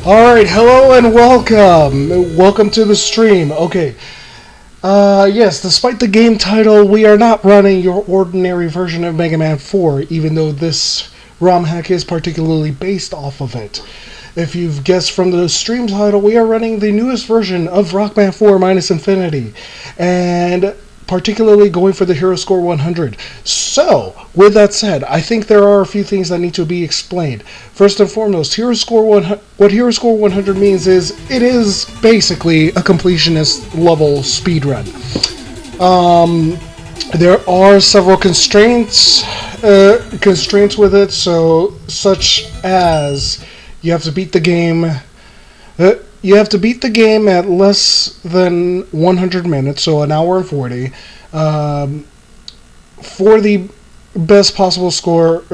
Alright, hello and welcome. Welcome to the stream. Okay. Yes, despite the game title, we are not running your ordinary version of Mega Man 4, even though this ROM hack is particularly based off of it. If you've guessed from the stream title, we are running the newest version of Rockman4 minus Infinity, and particularly going for the Hero Score 100. So, with that said, I think there are a few things that need to be explained. First and foremost, what Hero Score 100 means is it is basically a completionist level speedrun. There are several constraints with it, such as you have to beat the game. You have to beat the game at less than 100 minutes, so an hour and 40, for the best possible score.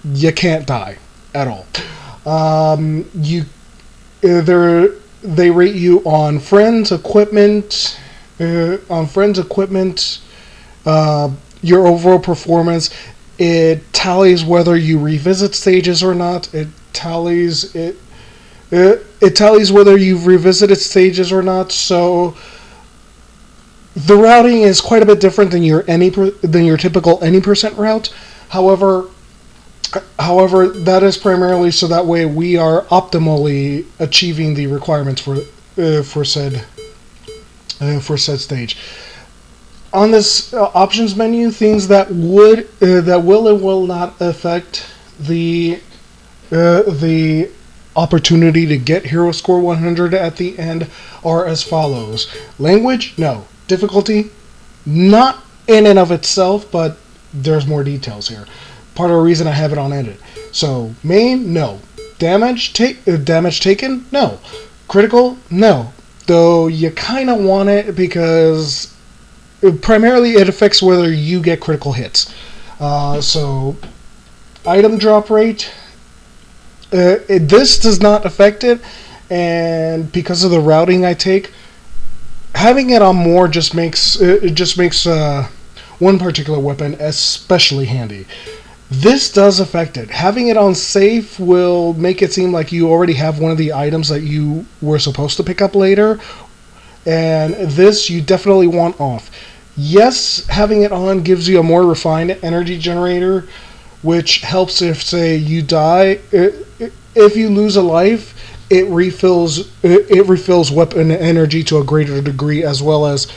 You can't die at all. They rate you on friends, equipment, your overall performance. It tallies whether you revisit stages or not. It tallies whether you've revisited stages or not, so the routing is quite a bit different than your typical any percent route. However, that is primarily so that way we are optimally achieving the requirements for said stage. On this options menu, things that will and will not affect the opportunity to get Hero Score 100 at the end are as follows. Language? No. Difficulty? Not in and of itself, but there's more details here. Part of the reason I have it on edit. So, main? No. Damage taken? No. Critical? No. Though you kind of want it because primarily it affects whether you get critical hits. So, item drop rate? This does not affect it, and because of the routing I take, having it on more just makes one particular weapon especially handy. This does affect it. Having it on safe will make it seem like you already have one of the items that you were supposed to pick up later, and this you definitely want off. Yes, having it on gives you a more refined energy generator, which helps if, say, you die. If you lose a life, it refills weapon energy to a greater degree, as well as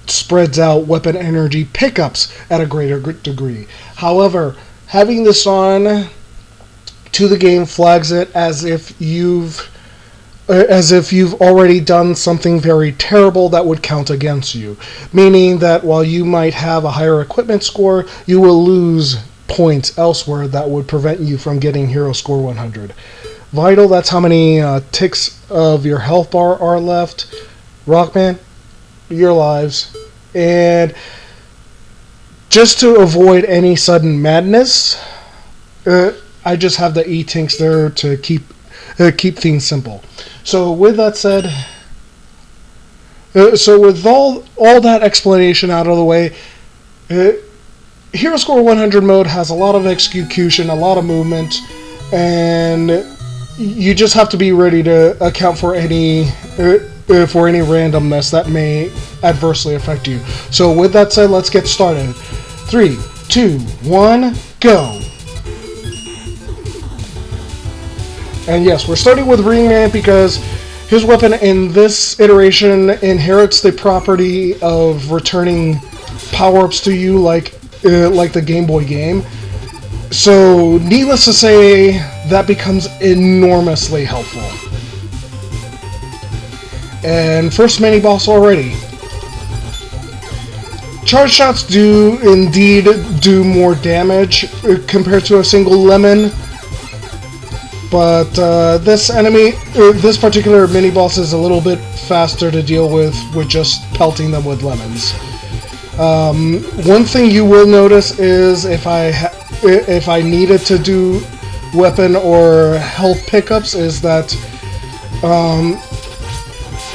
spreads out weapon energy pickups at a greater degree. However, having this on to the game flags it as if you've already done something very terrible that would count against you. Meaning that while you might have a higher equipment score, you will lose points elsewhere that would prevent you from getting Hero Score 100. Vital, that's how many ticks of your health bar are left. Rockman, your lives. And just to avoid any sudden madness, I just have the E-tinks there to keep things simple. So with that said, with all that explanation out of the way, Hero Score 100 mode has a lot of execution, a lot of movement, and you just have to be ready to account for any randomness that may adversely affect you. So with that said, let's get started. 3, 2, 1, go! And yes, we're starting with Ringman because his weapon in this iteration inherits the property of returning power-ups to you like the Game Boy game. So, needless to say, that becomes enormously helpful. And first mini-boss already. Charge shots do indeed do more damage compared to a single lemon, but this particular mini-boss is a little bit faster to deal with just pelting them with lemons. One thing you will notice is if I needed to do weapon or health pickups is that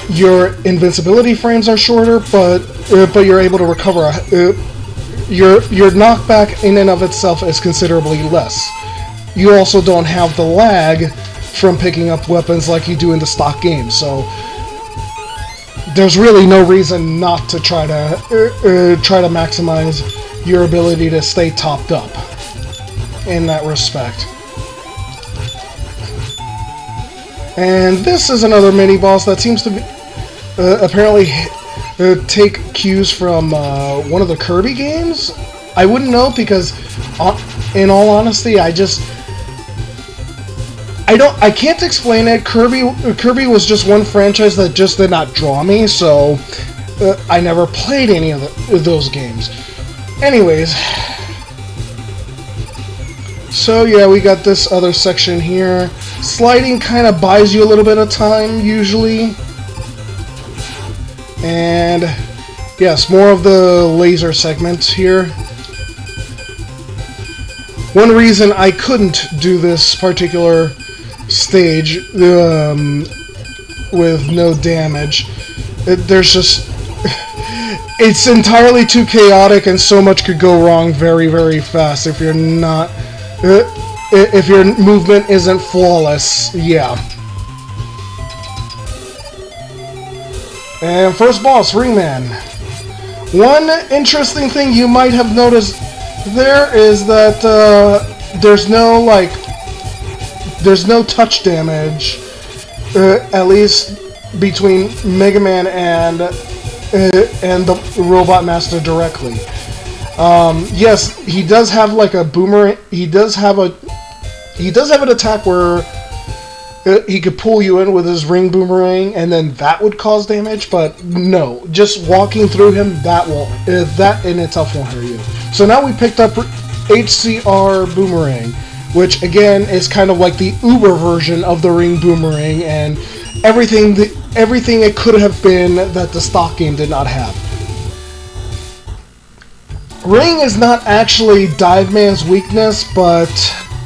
your invincibility frames are shorter, but you're able to recover. Your knockback in and of itself is considerably less. You also don't have the lag from picking up weapons like you do in the stock game. So there's really no reason not to try to maximize your ability to stay topped up in that respect. And this is another mini boss that seems to be apparently take cues from one of the Kirby games. I wouldn't know because, in all honesty, I can't explain it. Kirby was just one franchise that just did not draw me, so I never played any of those games. Anyways, so yeah, we got this other section here. Sliding kind of buys you a little bit of time, usually. And yes, more of the laser segments here. One reason I couldn't do this particular stage with no damage, it's entirely too chaotic and so much could go wrong very, very fast if you're not, if your movement isn't flawless. Yeah. And first boss, Ringman. One interesting thing you might have noticed there is that there's no touch damage, at least between Mega Man and the Robot Master directly. Yes, he does have like a boomerang. He does have an attack where he could pull you in with his ring boomerang, and then that would cause damage. But no, just walking through him, that in itself won't hurt you. So now we picked up HCR Boomerang, which again is kind of like the Uber version of the ring boomerang, and everything it could have been that the stock game did not have. Ring is not actually Dive Man's weakness, but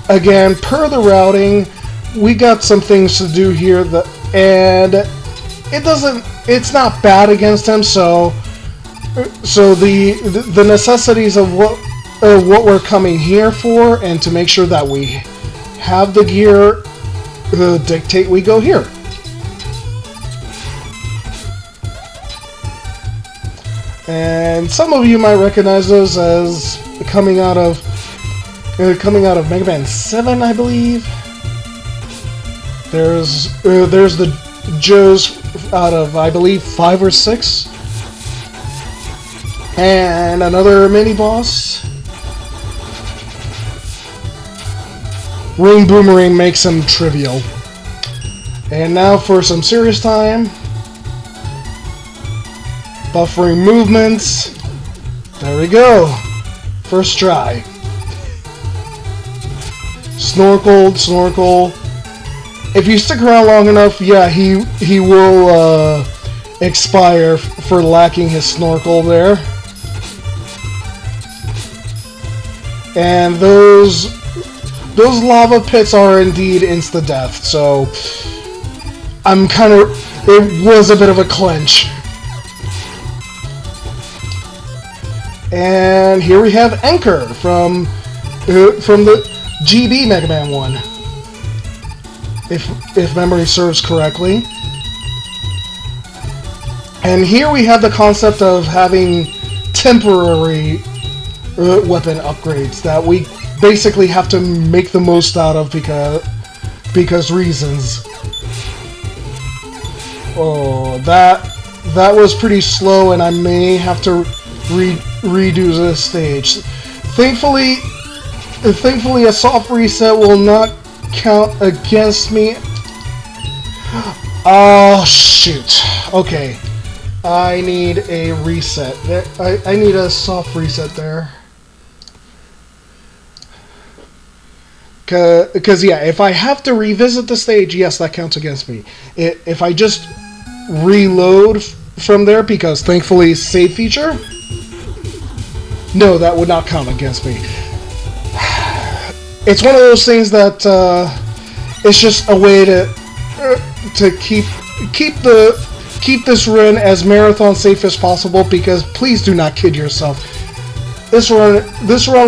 again, per the routing, we got some things to do here and it's not bad against him, so the necessities of what we're coming here for, and to make sure that we have the gear dictate we go here. And some of you might recognize those as coming out of Mega Man 7, I believe. There's the Joes out of, I believe, 5 or 6. And another mini-boss. Ring Boomerang makes him trivial. And now for some serious time. Buffering movements. There we go. First try. Snorkel. If you stick around long enough, yeah, he will expire for lacking his snorkel there. And those lava pits are indeed insta-death, so it was a bit of a clinch. And here we have Anchor from the GB Mega Man 1, if memory serves correctly. And here we have the concept of having temporary weapon upgrades that we basically have to make the most out of because reasons. Oh, that was pretty slow, and I may have to redo this stage. Thankfully, a soft reset will not count against me. Oh, shoot. Okay. I need a reset. I need a soft reset there. Because, yeah, if I have to revisit the stage, yes, that counts against me. If I just reload from there, because thankfully save feature, no, that would not count against me. It's one of those things that it's just a way to keep this run as marathon safe as possible, because please do not kid yourself. This run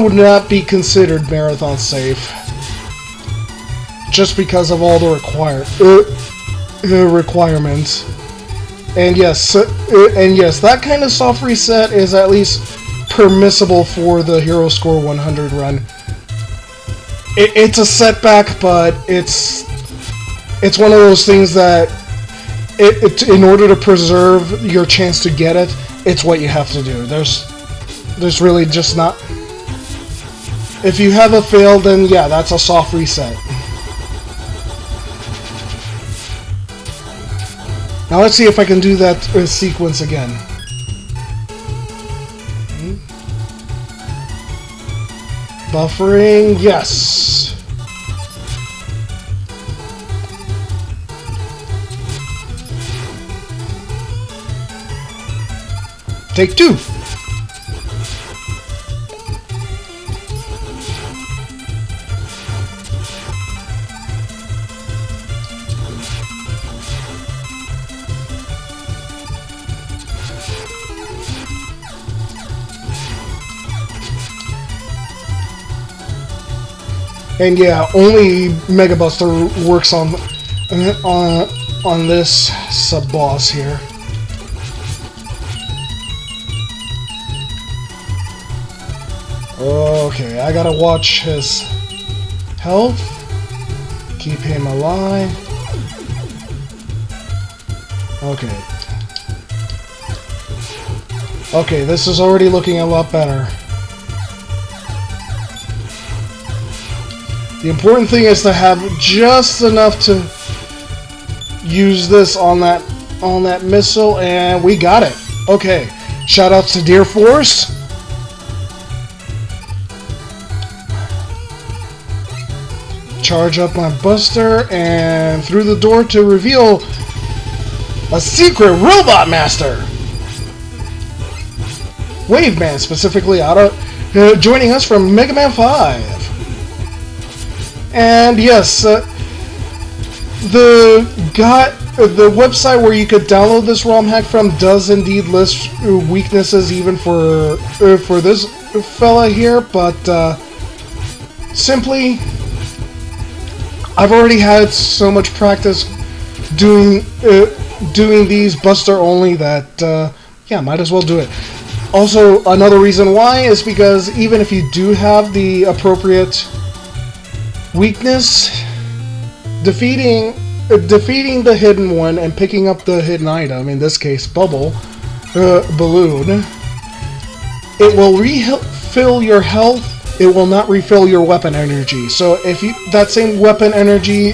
would not be considered marathon safe. just because of all the requirements. And yes, that kind of soft reset is at least permissible for the Hero Score 100 run. It's a setback, but it's one of those things that in order to preserve your chance to get it, it's what you have to do. There's really just not. If you have a fail, then yeah, that's a soft reset. Now let's see if I can do that sequence again. Buffering, yes. Take two. And yeah, only Mega Buster works on this sub-boss here. Okay, I gotta watch his health. Keep him alive. Okay. Okay, this is already looking a lot better. The important thing is to have just enough to use this on that missile, and we got it. Okay, shoutouts to Deer Force. Charge up my Buster, and through the door to reveal a secret Robot Master. Waveman, specifically, joining us from Mega Man 5. And yes, the website where you could download this ROM hack from does indeed list weaknesses even for this fella here, but simply, I've already had so much practice doing these Buster only that yeah, might as well do it. Also, another reason why is because even if you do have the appropriate weakness, defeating the hidden one and picking up the hidden item, in this case balloon, it will refill your health. It will not refill your weapon energy. So if that same weapon energy,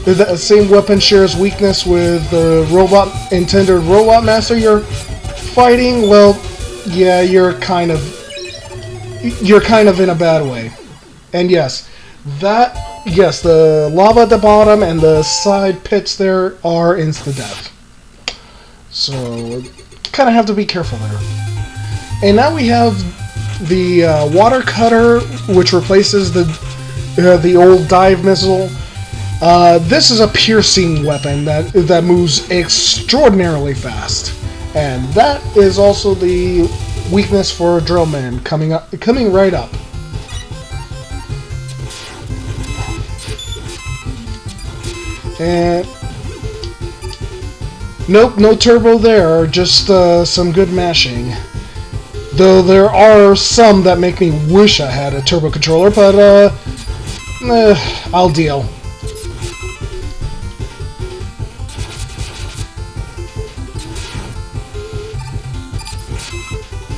that same weapon shares weakness with the intended robot master you're fighting, well, yeah, you're kind of in a bad way. And yes, the lava at the bottom and the side pits there are insta-death. So, kind of have to be careful there. And now we have the water cutter, which replaces the old dive missile. This is a piercing weapon that moves extraordinarily fast. And that is also the weakness for Drillman coming right up. And nope, no turbo there, just some good mashing. Though there are some that make me wish I had a turbo controller, but I'll deal.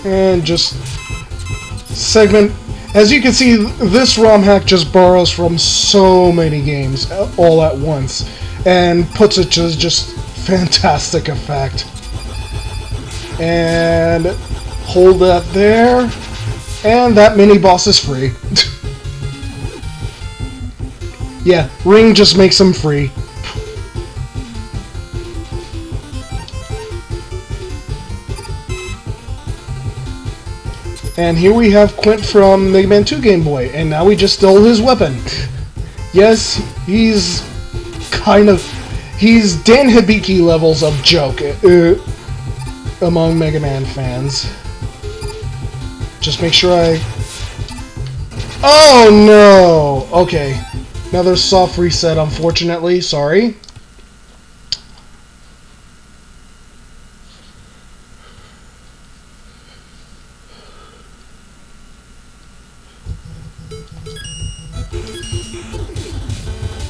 And just segment. As you can see, this ROM hack just borrows from so many games all at once and puts it to just fantastic effect. And hold that there, and that mini boss is free. Yeah, Ring just makes him free. And here we have Quint from Mega Man 2 Game Boy, and now we just stole his weapon. Yes, he's Dan Hibiki levels of joke among Mega Man fans. Just make sure I... Oh no! Okay. Another soft reset, unfortunately. Sorry.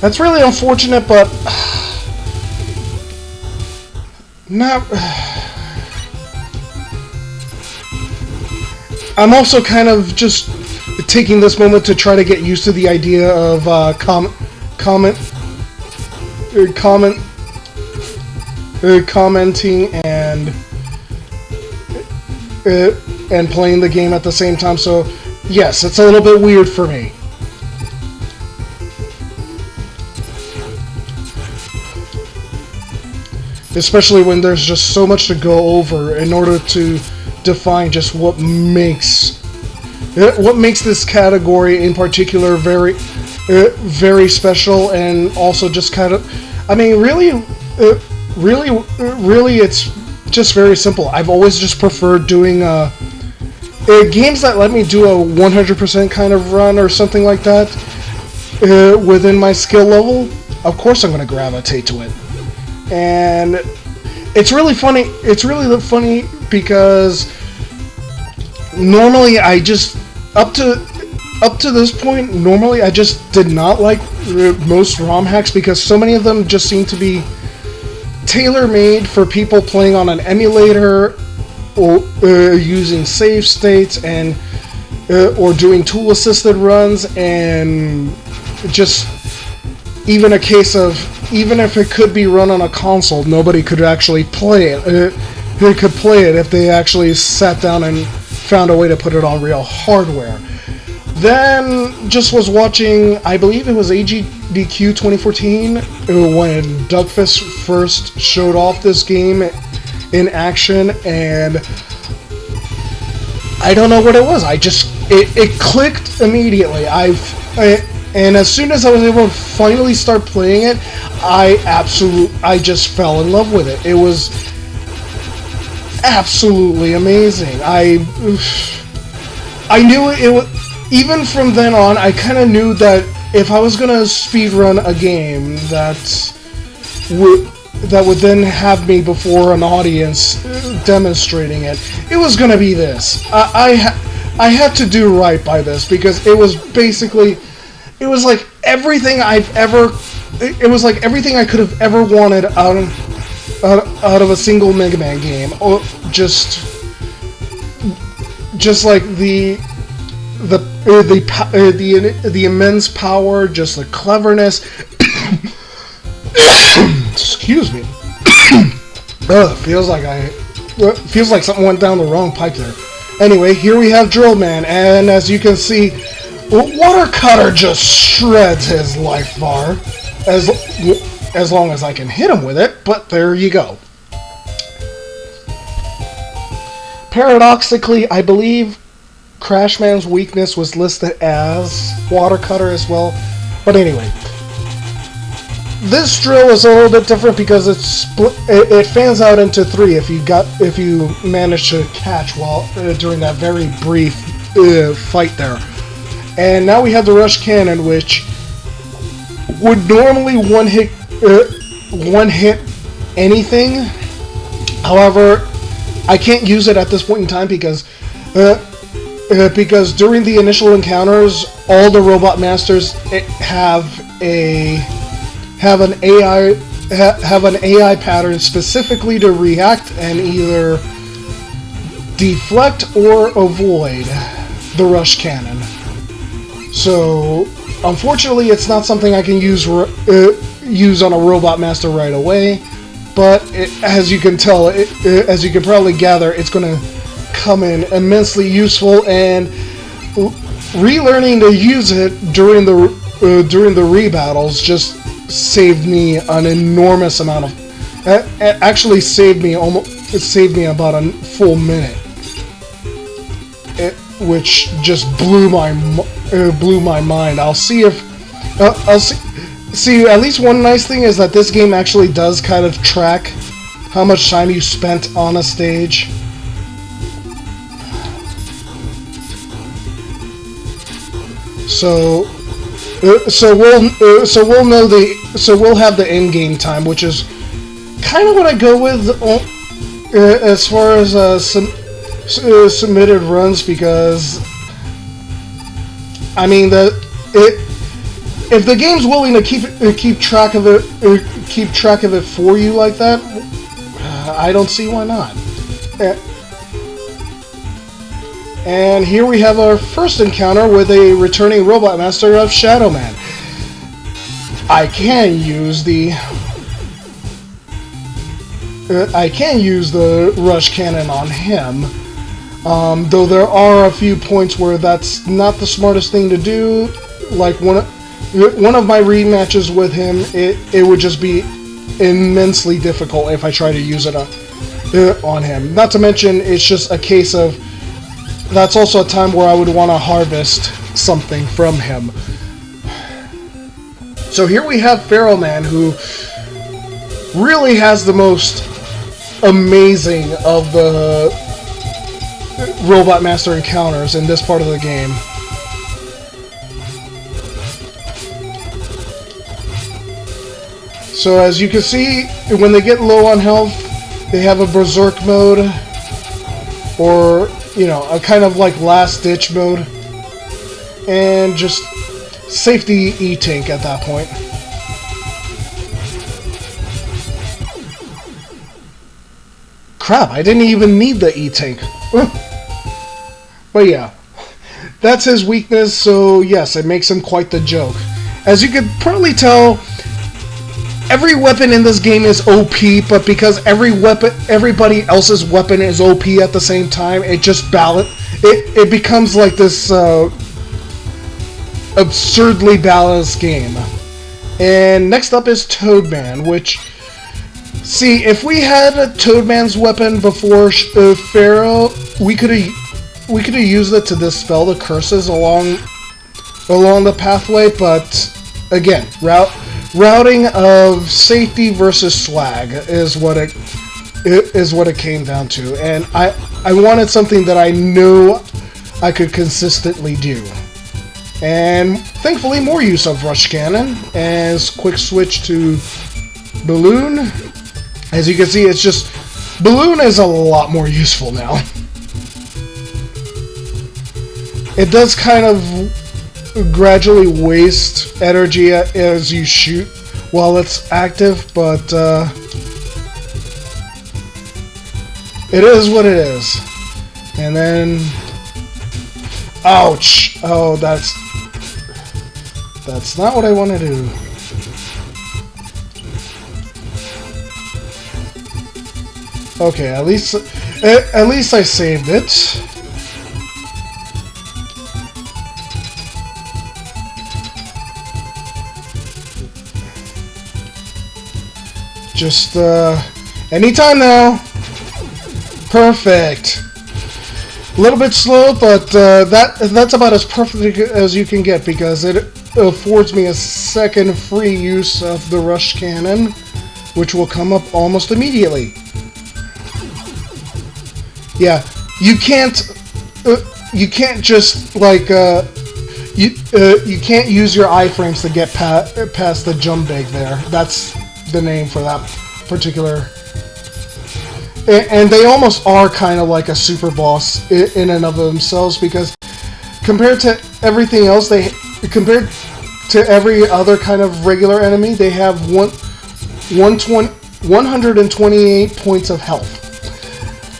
That's really unfortunate, but not. I'm also kind of just taking this moment to try to get used to the idea of commenting and playing the game at the same time. So yes, it's a little bit weird for me. Especially when there's just so much to go over in order to define just what makes this category in particular very special, and also just kind of, I mean, really it's just very simple. I've always just preferred doing games that let me do a 100% kind of run or something like that within my skill level. Of course I'm going to gravitate to it. And it's really funny. It's really funny because normally I just up to this point, normally I just did not like most ROM hacks because so many of them just seem to be tailor-made for people playing on an emulator or using save states and or doing tool-assisted runs, and just even a case of, even if it could be run on a console, nobody could actually play it. They could play it if they actually sat down and found a way to put it on real hardware. Then just was watching, I believe it was AGDQ 2014, when Duckfist first showed off this game in action, and I don't know what it was. It clicked immediately. And as soon as I was able to finally start playing it, I just fell in love with it. It was absolutely amazing. I knew it was, even from then on, I kind of knew that if I was gonna speedrun a game that would then have me before an audience demonstrating it, it was gonna be this. I had to do right by this, because it was basically, it was like everything it was like everything I could have ever wanted out of a single Mega Man game. Or just like the immense power, just the cleverness. Excuse me. Feels like something went down the wrong pipe there. Anyway, here we have Drill Man, and as you can see, Water Cutter just shreds his life bar, as long as I can hit him with it, but there you go. Paradoxically, I believe Crashman's weakness was listed as Water Cutter as well, but anyway. This drill is a little bit different because it fans out into three if you manage to catch during that very brief fight there. And now we have the Rush Cannon, which would normally one hit anything. However, I can't use it at this point in time because during the initial encounters, all the Robot Masters have an AI pattern specifically to react and either deflect or avoid the Rush Cannon. So, unfortunately, it's not something I can use on a Robot Master right away, but as you can tell, as you can probably gather, it's going to come in immensely useful, and relearning to use it during the rebattles just saved me an enormous amount of. Actually, saved me about a full minute, which just blew my mind. I'll see. At least one nice thing is that this game actually does kind of track how much time you spent on a stage. So So we'll have the in-game time, which is kind of what I go with as far as submitted runs, because I mean if the game's willing to keep track of it for you like that, I don't see why not. And here we have our first encounter with a returning robot master of Shadow Man. I can use the rush cannon on him, though there are a few points where that's not the smartest thing to do. Like one of my rematches with him, it would just be immensely difficult if I try to use it on him. Not to mention, it's just a case of that's also a time where I would want to harvest something from him. So here we have Pharaoh Man, who really has the most amazing of the Robot Master encounters in this part of the game. So as you can see, when they get low on health, they have a berserk mode, or, you know, a kind of like last ditch mode, and just safety E-Tank at that point. Crap, I didn't even need the E-Tank. But yeah, that's his weakness, so yes, it makes him quite the joke. As you can probably tell, every weapon in this game is OP, but because everybody else's weapon is OP at the same time, it just it becomes like this absurdly balanced game. And next up is Toadman, which, see, if we had Toadman's weapon before Pharaoh, we could have used it to dispel the curses along the pathway, but again, routing of safety versus swag is what it came down to, and I wanted something that I knew I could consistently do. And thankfully, more use of Rush Cannon, as quick switch to Balloon. As you can see, it's just Balloon is a lot more useful now. It does kind of gradually waste energy as you shoot while it's active, but it is what it is. And then, ouch! Oh, that's not what I want to do. Okay, at least I saved it. Just anytime now. Perfect. A little bit slow, but that's about as perfect as you can get, because it affords me a second free use of the Rush Cannon, which will come up almost immediately. Yeah, you can't just like you can't use your iframes to get past the jump bag there. That's the name for that particular. And they almost are kind of like a super boss in and of themselves, because compared to everything else, compared to every other kind of regular enemy, they have 128 points of health.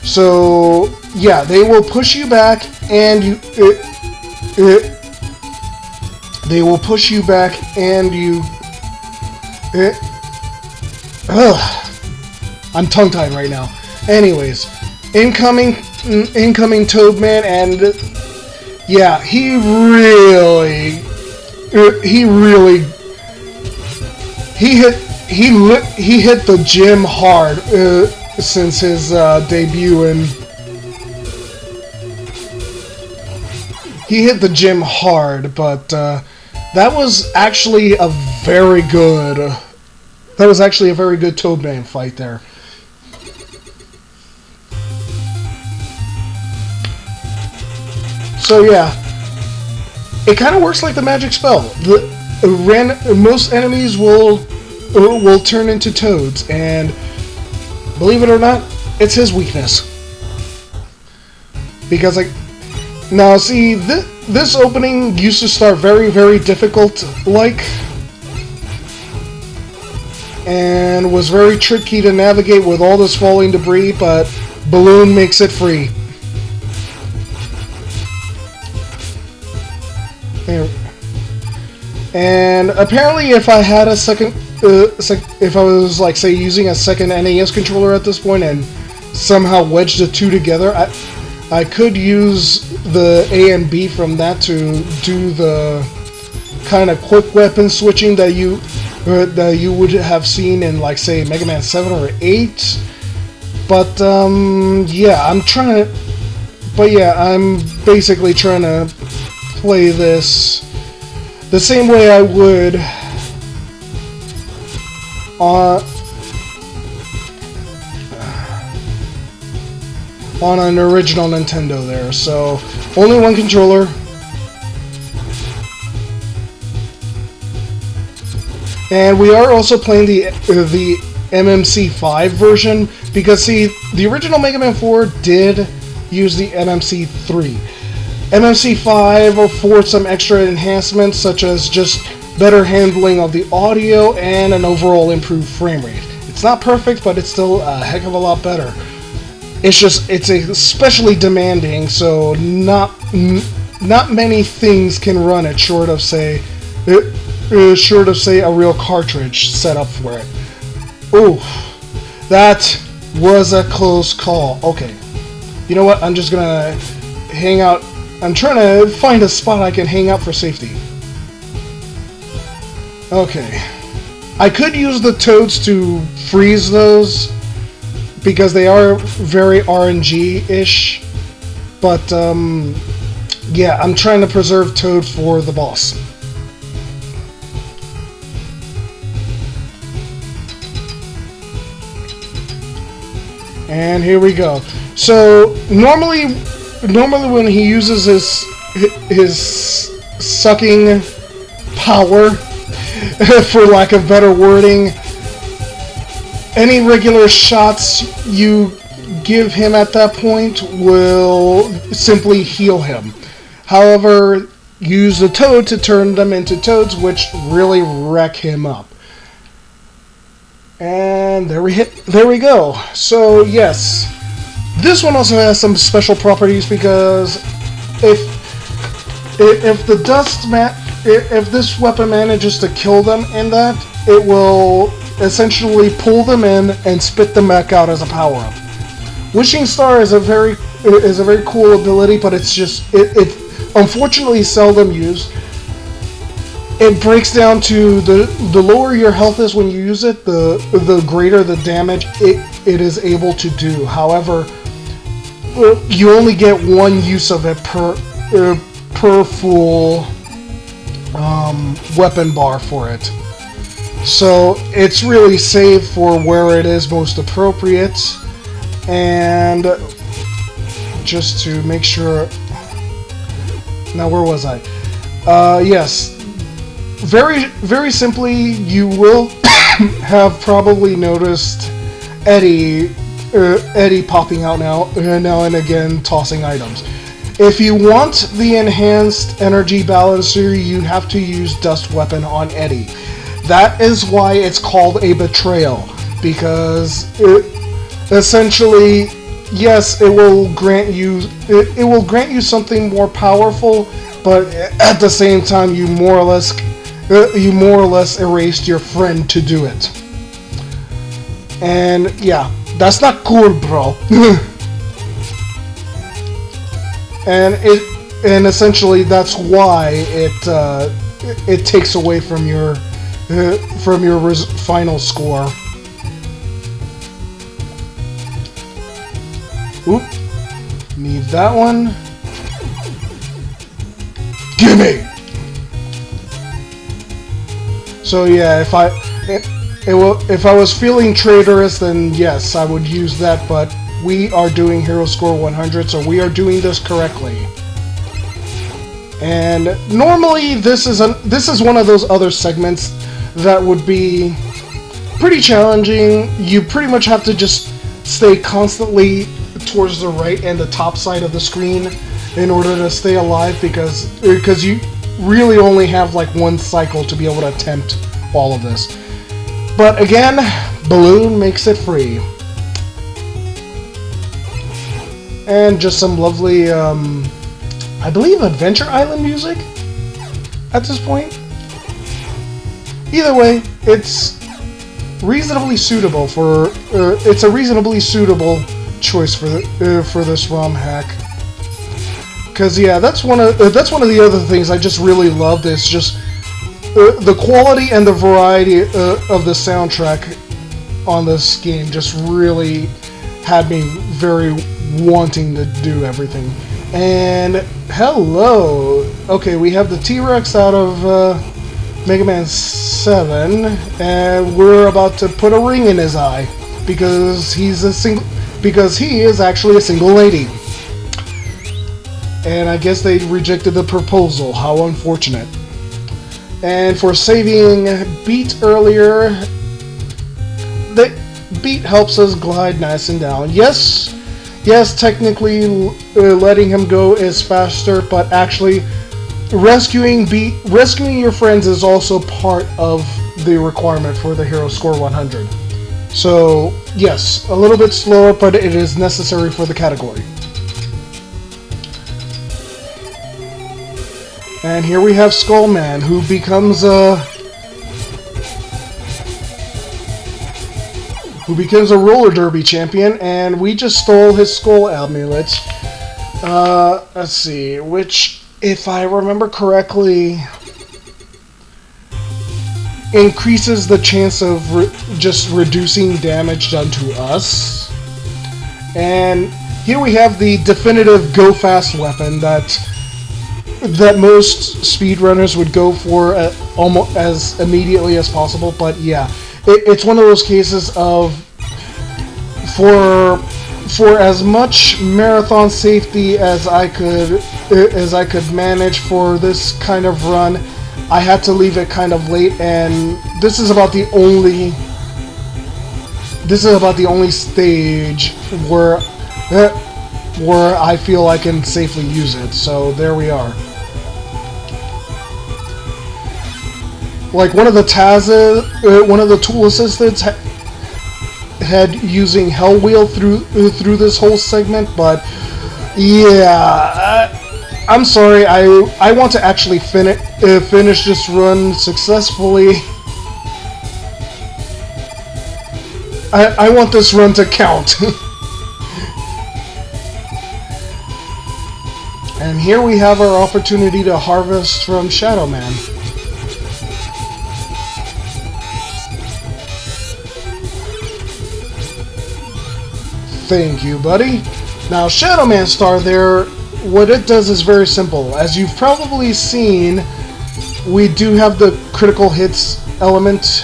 So yeah, they will push you back, and they will push you back, and you. I'm tongue-tied right now. Anyways, incoming Toadman, and yeah, he hit the gym hard since his debut, and he hit the gym hard, but that was actually a very good Toadman fight there. So yeah, it kind of works like the magic spell. most enemies will turn into toads, and believe it or not, it's his weakness. Because like, now see, this opening used to start very, very difficult, like, and was very tricky to navigate with all this falling debris, but Balloon makes it free. There. And apparently, if I had a second, if I was like, say, using a second NES controller at this point and somehow wedged the two together, I could use the A and B from that to do the kind of quick weapon switching that you would have seen in, like, say, Mega Man 7 or 8. But yeah, I'm basically trying to play this the same way I would on an original Nintendo there. So, only one controller. And we are also playing the MMC5 version, because see, the original Mega Man 4 did use the MMC3. MMC5 affords some extra enhancements, such as just better handling of the audio and an overall improved frame rate. It's not perfect, but it's still a heck of a lot better. It's especially demanding, so not many things can run it short of say a real cartridge set up for it. Ooh, that was a close call. Okay, you know what? I'm just gonna hang out. I'm trying to find a spot I can hang out for safety. Okay, I could use the toads to freeze those, because they are very RNG-ish, but yeah, I'm trying to preserve Toad for the boss. And here we go. So normally when he uses his sucking power, for lack of better wording, any regular shots you give him at that point will simply heal him. However, use the toad to turn them into toads, which really wreck him up. And there we go. So yes, this one also has some special properties, because if this weapon manages to kill them in that, it will essentially pull them in and spit them back out as a power-up. Wishing Star is a very cool ability, but it's unfortunately seldom used. It breaks down to the lower your health is when you use it, the greater the damage it is able to do. However, you only get one use of it per full weapon bar for it. So it's really saved for where it is most appropriate. And just to make sure, now where was I? Yes, very simply, you will have probably noticed Eddie popping out now and again, tossing items. If you want the enhanced energy balancer, you have to use Dust Weapon on Eddie. That is why it's called a betrayal, because essentially, yes, it will grant you something more powerful, but at the same time, you more or less erased your friend to do it. And yeah, that's not cool, bro. And essentially that's why it takes away from your final score. Oop, need that one. Gimme! So yeah, if I was feeling traitorous, then yes, I would use that, but we are doing Hero Score 100, so we are doing this correctly. And normally this is one of those other segments that would be pretty challenging. You pretty much have to just stay constantly towards the right and the top side of the screen in order to stay alive, because you really only have like one cycle to be able to attempt all of this. But again, Balloon makes it free. And just some lovely, I believe, Adventure Island music at this point. Either way, it's reasonably suitable for. It's a reasonably suitable choice for this ROM hack. Because yeah, that's one of the other things I just really loved. Is just the quality and the variety of the soundtrack on this game. Just really had me very wanting to do everything. And hello. Okay, we have the T-Rex out of Mega Man 7, and we're about to put a ring in his eye because he is actually a single lady. And I guess they rejected the proposal. How unfortunate. And for saving Beat earlier, the Beat helps us glide nice and down. Yes, technically letting him go is faster, but actually rescuing your friends is also part of the requirement for the Hero Score 100. So yes, a little bit slower, but it is necessary for the category. And here we have Skullman, who becomes a roller derby champion, and we just stole his skull amulet. Let's see, which, if I remember correctly, increases the chance of just reducing damage done to us. And here we have the definitive go fast weapon that most speedrunners would go for almost as immediately as possible. But yeah, it's one of those cases of for as much marathon safety as I could manage for this kind of run, I had to leave it kind of late, and this is about the only stage where I feel I can safely use it. So there we are. Like one of the tool assistants had using Hell Wheel through this whole segment, but yeah, I'm sorry. I want to actually finish this run successfully. I want this run to count. And here we have our opportunity to harvest from Shadow Man. Thank you, buddy. Now, Shadow Man Star there, what it does is very simple. As you've probably seen, we do have the critical hits element.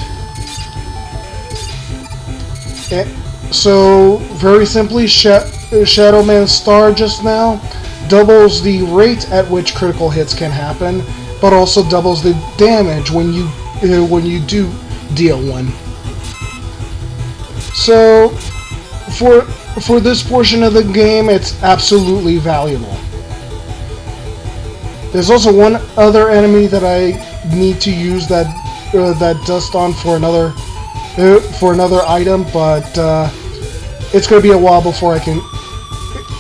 So, very simply, Shadow Man Star just now doubles the rate at which critical hits can happen, but also doubles the damage when you do deal one. So, for this portion of the game, it's absolutely valuable. There's also one other enemy that I need to use that dust on for another item, but it's going to be a while before I can.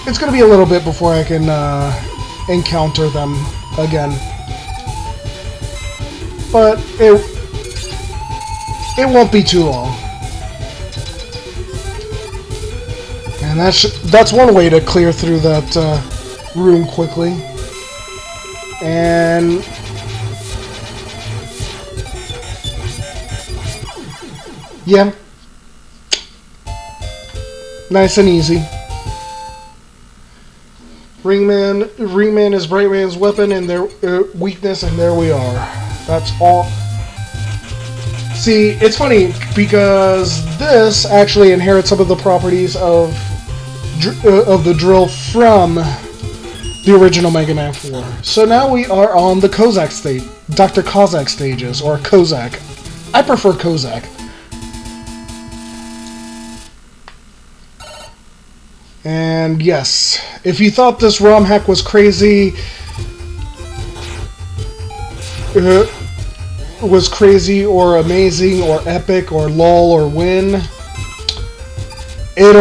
It's going to be a little bit before I can encounter them again. But it won't be too long. And that's one way to clear through that room quickly. And yeah, nice and easy. Ringman is Brightman's weapon and their weakness, and there we are. That's all. See, it's funny because this actually inherits some of the properties of the drill from the original Mega Man 4. So now we are on the Kozak state, Dr. Kozak stages, or Kozak. I prefer Kozak. And yes, if you thought this ROM hack was crazy, or amazing or epic or lol or win, it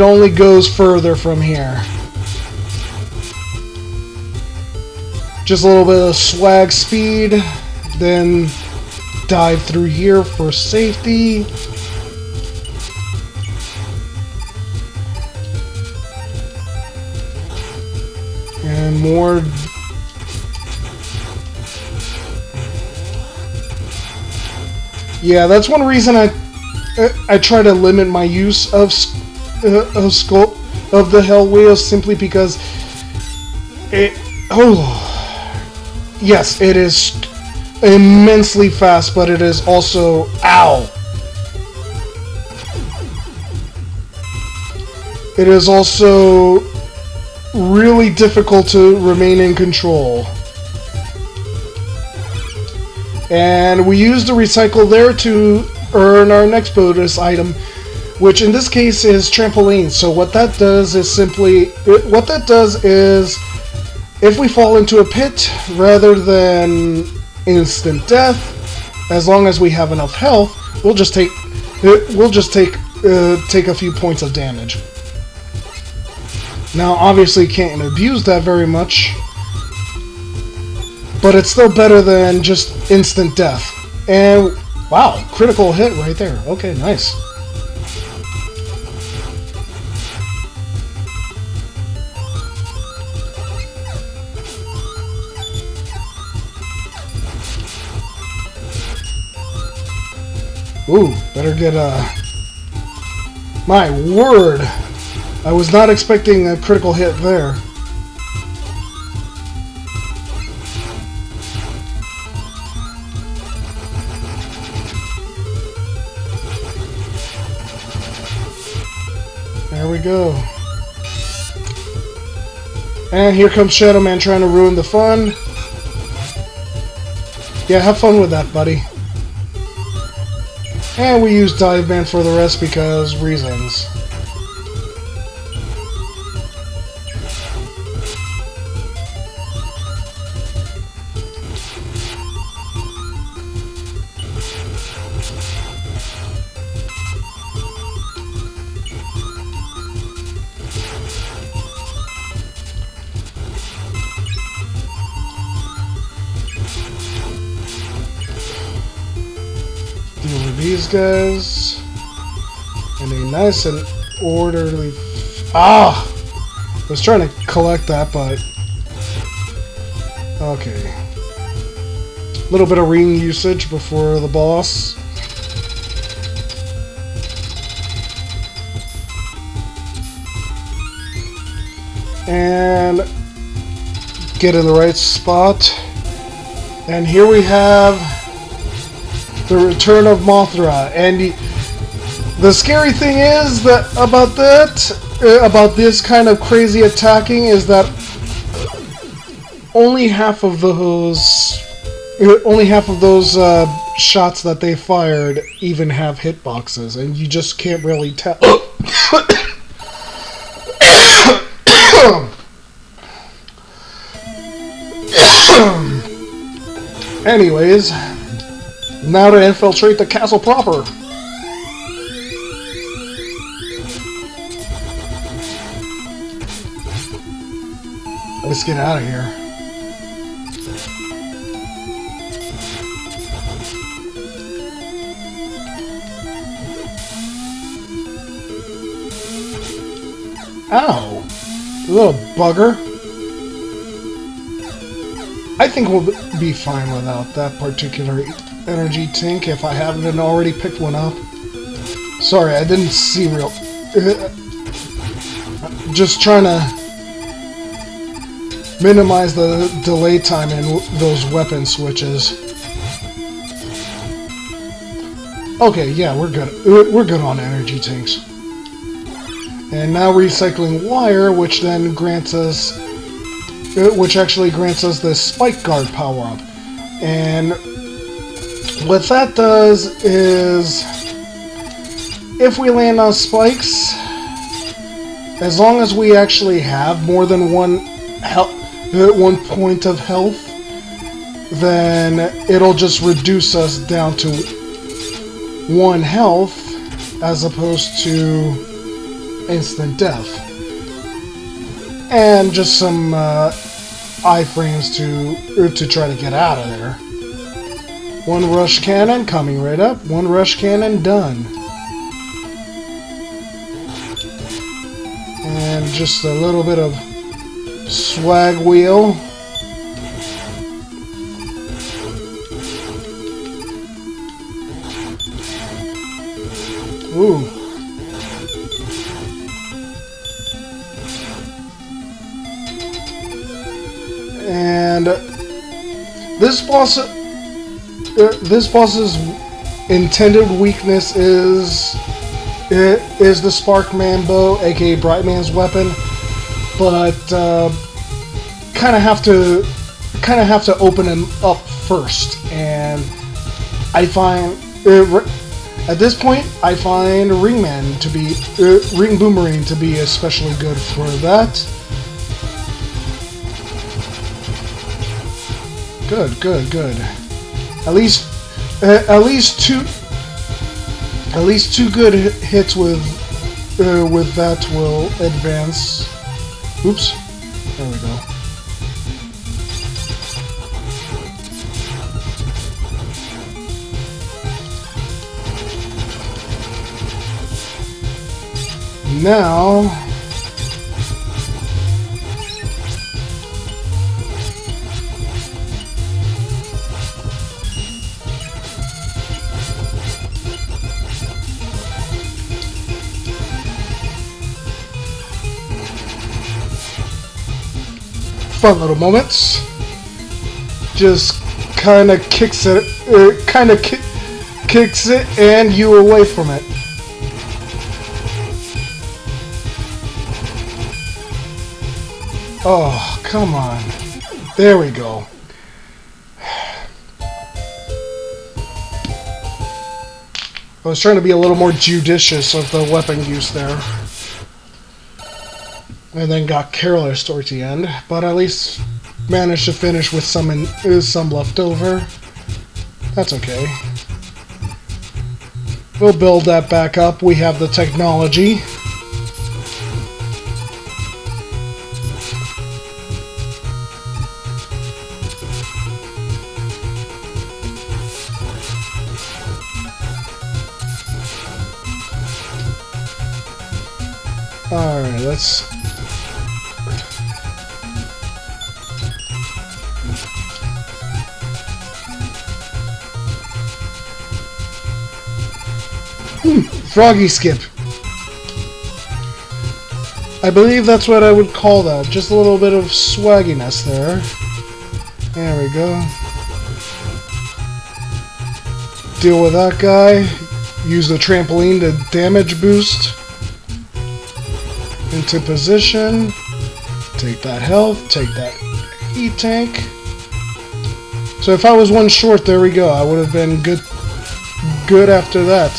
only goes further from here. Just a little bit of swag speed, then dive through here for safety. And more. Yeah, that's one reason I try to limit my use of scope of the Hell Wheels, simply because yes, it is immensely fast, but it is also it is also really difficult to remain in control. And we use the recycle there to earn our next bonus item, which in this case is trampoline. So what that does is if we fall into a pit, rather than instant death, as long as we have enough health, we'll just take a few points of damage. Now, obviously, can't abuse that very much, but it's still better than just instant death. And wow, critical hit right there. Okay, nice. Ooh, better get my word! I was not expecting a critical hit there. There we go. And here comes Shadow Man trying to ruin the fun. Yeah, have fun with that, buddy. And we use Dive Man for the rest because reasons. Deal with these guys in a nice and orderly. I was trying to collect that, but okay. A little bit of ring usage before the boss. And get in the right spot. And here we have the return of Mothra. And the scary thing is that about this kind of crazy attacking is that only half of those shots that they fired even have hitboxes, and you just can't really tell. Anyways, now to infiltrate the castle proper. Let's get out of here. Ow! Little bugger. I think we'll be fine without that particular energy tank if I haven't already picked one up. Sorry, I didn't see real... Just trying to minimize the delay time in those weapon switches. Okay, yeah, we're good. We're good on energy tanks. And now recycling wire, which then grants us which actually grants us this spike guard power-up. And what that does is, if we land on spikes, as long as we actually have more than one point of health, then it'll just reduce us down to 1 health as opposed to instant death. And just some iframes to try to get out of there. 1 rush cannon coming right up. 1 rush cannon done. And just a little bit of swag wheel. Ooh. And this boss's intended weakness is the Sparkman bow, aka Brightman's weapon, but kind of have to open him up first. And I find at this point I find Ring Boomerang to be especially good for that. Good. At least two good hits with that will advance. Oops. There we go. Now fun little moments. Just kind of kicks it, kicks it, and you away from it. Oh, come on. There we go. I was trying to be a little more judicious of the weapon use there. And then got careless towards the end, but at least managed to finish with some left over. That's okay. We'll build that back up. We have the technology. Alright, let's... Froggy skip. I believe that's what I would call that. Just a little bit of swagginess there. There we go. Deal with that guy. Use the trampoline to damage boost. Into position. Take that health. Take that E-tank. So if I was one short, there we go. I would have been good after that.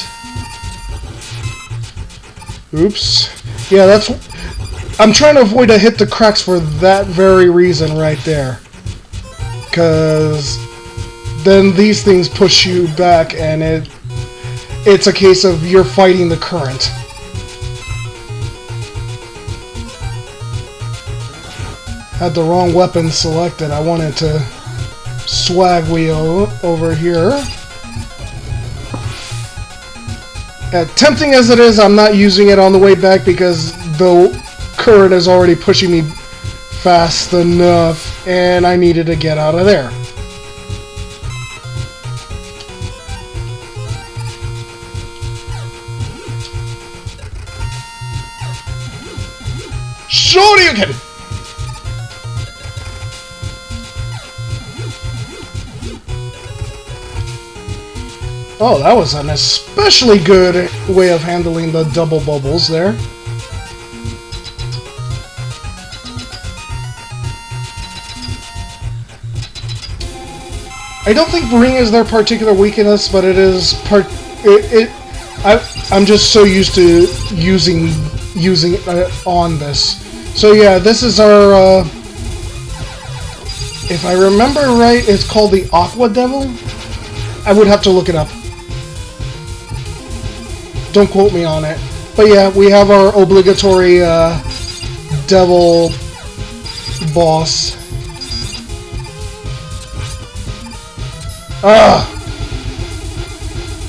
Oops. Yeah, that's... I'm trying to avoid a hit the cracks for that very reason right there. Because then these things push you back and it's a case of you're fighting the current. Had the wrong weapon selected. I wanted to swag wheel over here. Tempting as it is, I'm not using it on the way back because the current is already pushing me fast enough and I needed to get out of there. Shoryuken! Oh, that was an especially good way of handling the double bubbles there. I don't think Ring is their particular weakness, but it is I'm just so used to using it on this. So yeah, this is our. If I remember right, it's called the Aqua Devil. I would have to look it up. Don't quote me on it. But yeah, we have our obligatory devil boss. I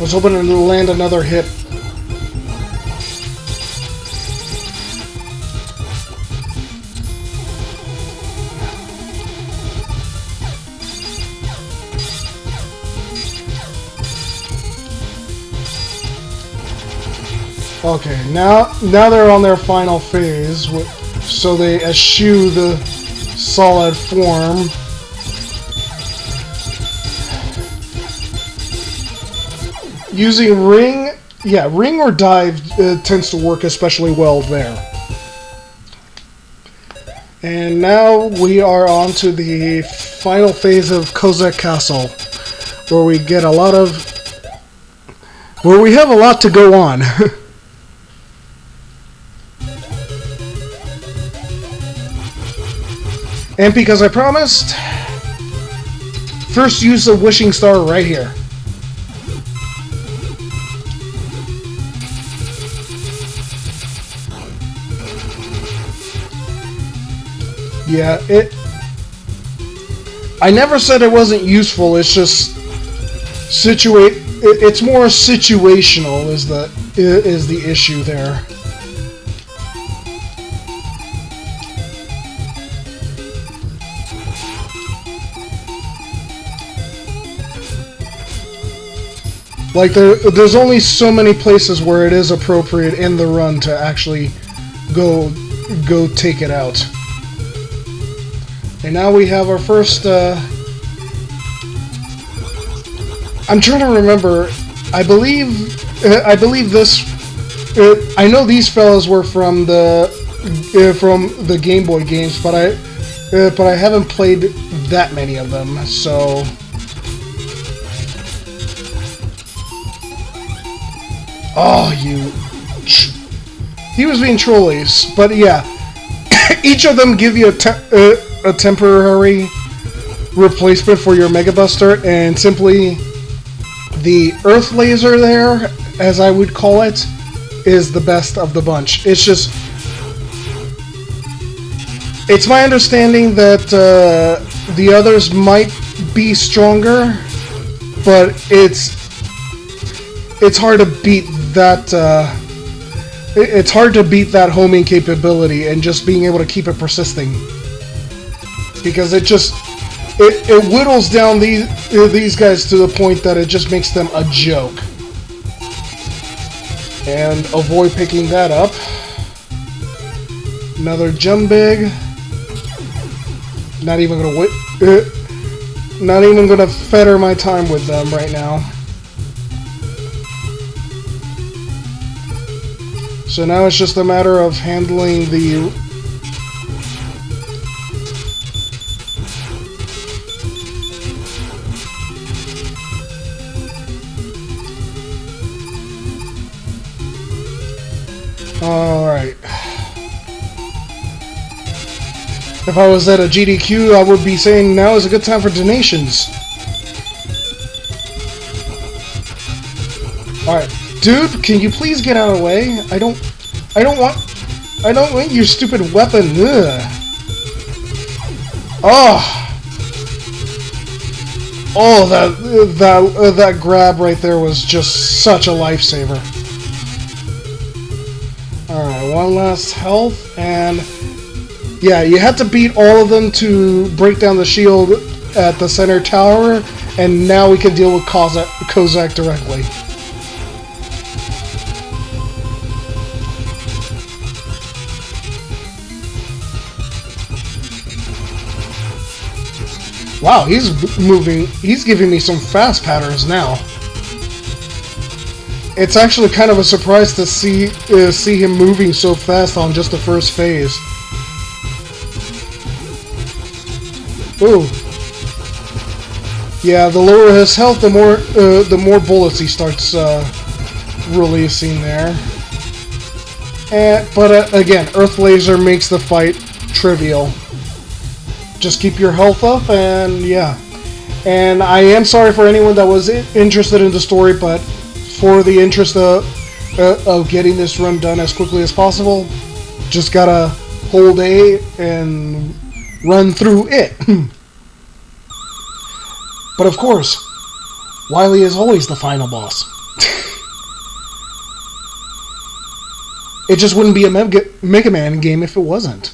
was hoping to land another hit. Okay, now they're on their final phase, so they eschew the solid form. Using Ring, yeah, Ring or Dive tends to work especially well there. And now we are on to the final phase of Kozak Castle, where we get a lot of... where we have a lot to go on. And because I promised, first use the Wishing Star right here. Yeah, I never said it wasn't useful, it's just it's more situational is the issue there. Like, there's only so many places where it is appropriate in the run to actually go take it out. And now we have our first, I'm trying to remember, I believe this, I know these fellas were from the Game Boy games, but I haven't played that many of them, so... Oh, he was being trollies, but yeah, each of them give you a temporary replacement for your Mega Buster, and simply the Earth Laser there, as I would call it, is the best of the bunch. It's just, it's my understanding that the others might be stronger, but it's hard to beat that. It's hard to beat that homing capability and just being able to keep it persisting, because it whittles down these guys to the point that it just makes them a joke. And avoid picking that up. Another jump big. Not even gonna fetter my time with them right now. So now it's just a matter of handling the... Alright. If I was at a GDQ, I would be saying now is a good time for donations. Alright. Dude, can you please get out of the way? I don't want your stupid weapon. Ugh. Oh, that grab right there was just such a lifesaver. All right, one last health, and yeah, you have to beat all of them to break down the shield at the center tower, and now we can deal with Kozak directly. Wow, he's moving. He's giving me some fast patterns now. It's actually kind of a surprise to see him moving so fast on just the first phase. Ooh. Yeah, the lower his health, the more bullets he starts releasing there. But again, Earth Laser makes the fight trivial. Just keep your health up, and yeah. And I am sorry for anyone that was interested in the story, but for the interest of getting this run done as quickly as possible, just gotta hold A and run through it. But of course, Wily is always the final boss. It just wouldn't be a Mega Man game if it wasn't.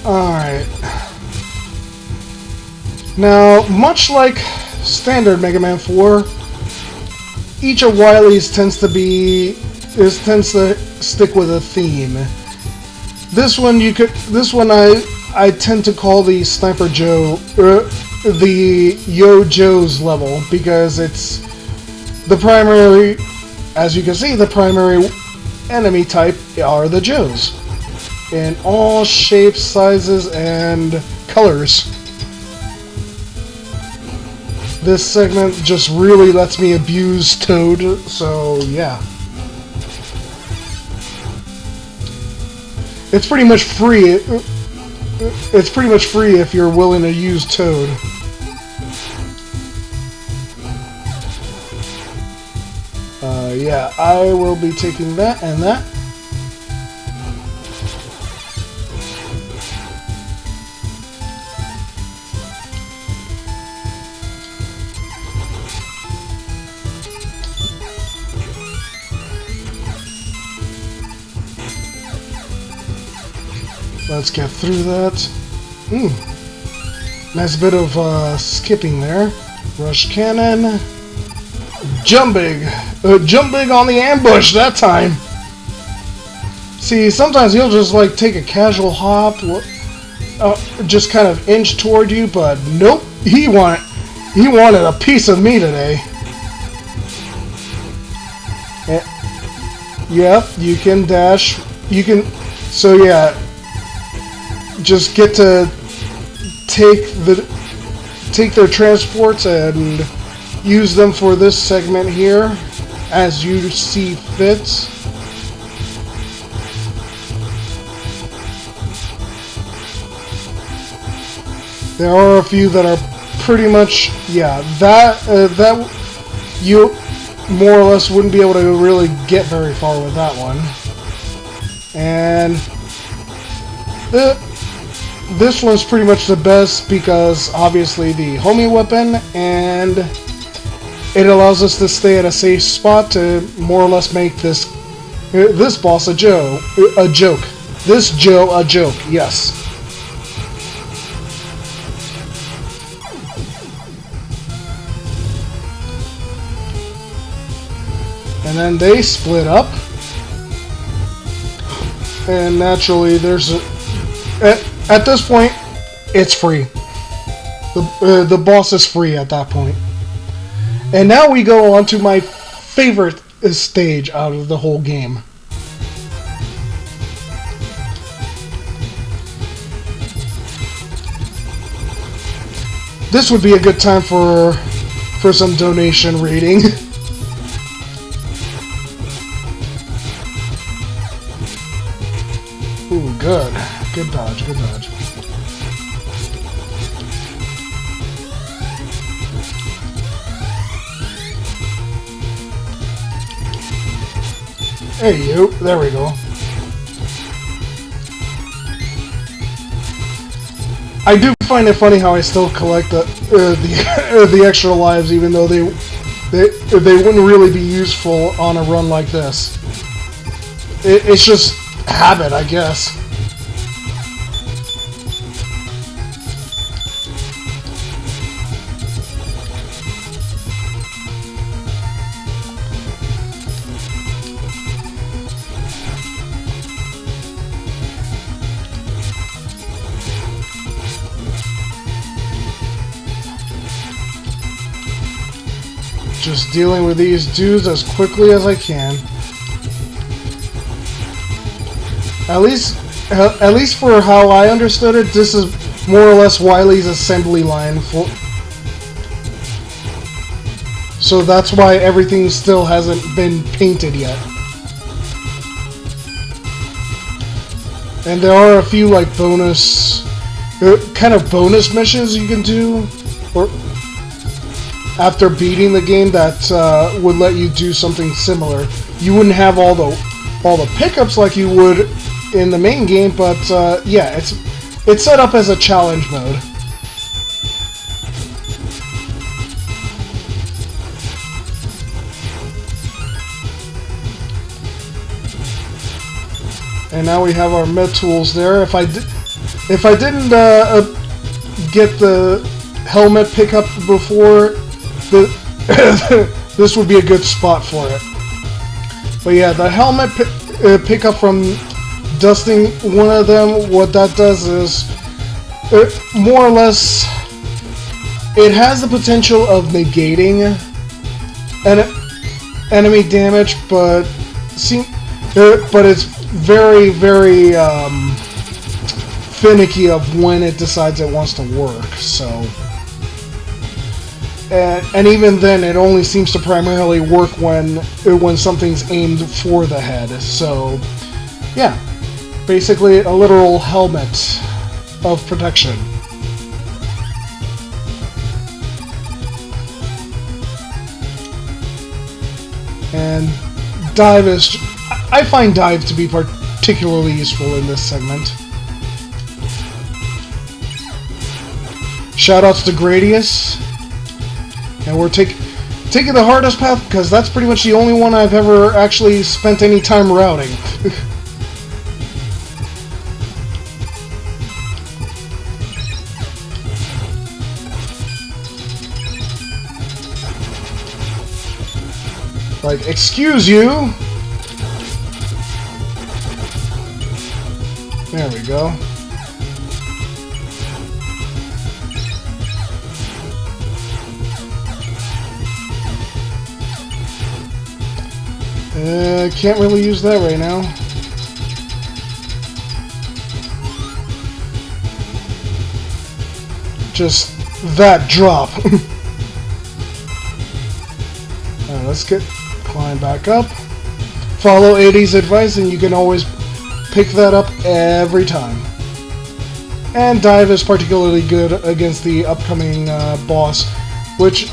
Alright. Now, much like standard Mega Man 4, each of Wily's tends to stick with a theme. This one I tend to call the Sniper Joe, the Yo Joe's level, because it's the primary, as you can see, the primary enemy type are the Joes. In all shapes, sizes, and colors. This segment just really lets me abuse Toad, so yeah. It's pretty much free. It's pretty much free if you're willing to use Toad. Yeah, I will be taking that and that. Let's get through that. Nice bit of skipping there. Rush cannon. Jump big. Jump big on the ambush that time. See, sometimes he'll just like take a casual hop, just kind of inch toward you, but nope. He wanted a piece of me today. Yep, you can dash. You can. So yeah. Just get to take their transports and use them for this segment here as you see fit. There are a few that are pretty much, yeah, that you more or less wouldn't be able to really get very far with that one. And this one's pretty much the best because obviously the homing weapon, and it allows us to stay at a safe spot to more or less make this boss a joke. This Joe a joke, yes. And then they split up, and naturally there's at this point, it's free. The boss is free at that point. And now we go on to my favorite stage out of the whole game. This would be a good time for some donation reading. Ooh, good. Good dodge, good dodge. Hey you, there we go. I do find it funny how I still collect the extra lives, even though they wouldn't really be useful on a run like this. It's just habit, I guess. Just dealing with these dudes as quickly as I can. At least for how I understood it, this is more or less Wily's assembly line for. So that's why everything still hasn't been painted yet. And there are a few like bonus, kind of bonus missions you can do, or after beating the game that would let you do something similar. You wouldn't have all the pickups like you would in the main game, but yeah, it's set up as a challenge mode. And now we have our med tools there. If I didn't get the helmet pickup before, this would be a good spot for it. But yeah, the helmet pickup from dusting one of them, what that does is, more or less, it has the potential of negating enemy damage, but it's very, very finicky of when it decides it wants to work. So, and even then, it only seems to primarily work when something's aimed for the head. So, yeah, basically a literal helmet of protection. And dive is. I find dive to be particularly useful in this segment. Shoutouts to Gradius. And we're taking the hardest path because that's pretty much the only one I've ever actually spent any time routing. Like, excuse you! There we go. Can't really use that right now. Just that drop. Let's climb back up. Follow AD's advice and you can always pick that up every time. And dive is particularly good against the upcoming boss, which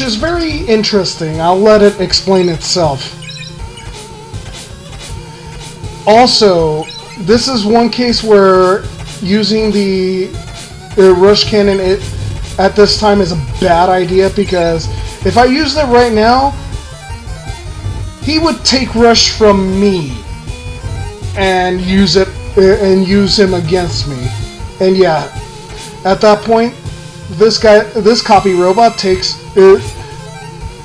is very interesting. I'll let it explain itself. Also, this is one case where using the rush cannon at this time is a bad idea, because if I used it right now, he would take rush from me and use him against me. And yeah, at that point, this copy robot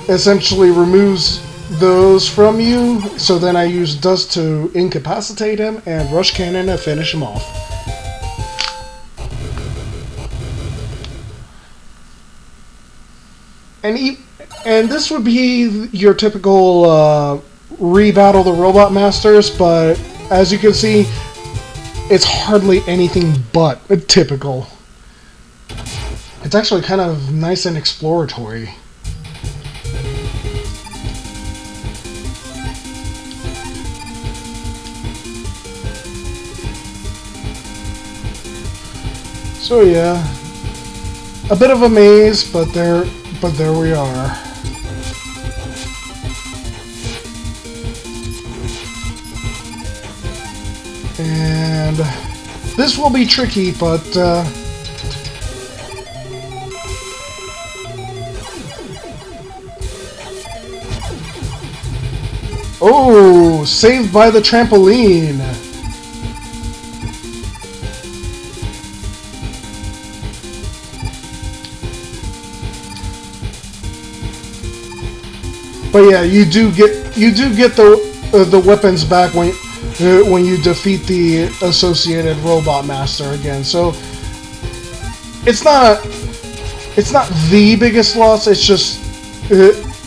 essentially removes those from you. So then I use dust to incapacitate him and rush cannon to finish him off. And this would be your typical re-battle the Robot Masters, but as you can see, it's hardly anything but typical. It's actually kind of nice and exploratory. So yeah, a bit of a maze, but there we are. And this will be tricky, but oh, saved by the trampoline. But yeah, you do get the weapons back when you defeat the associated Robot Master again. So it's not it's not the biggest loss. It's just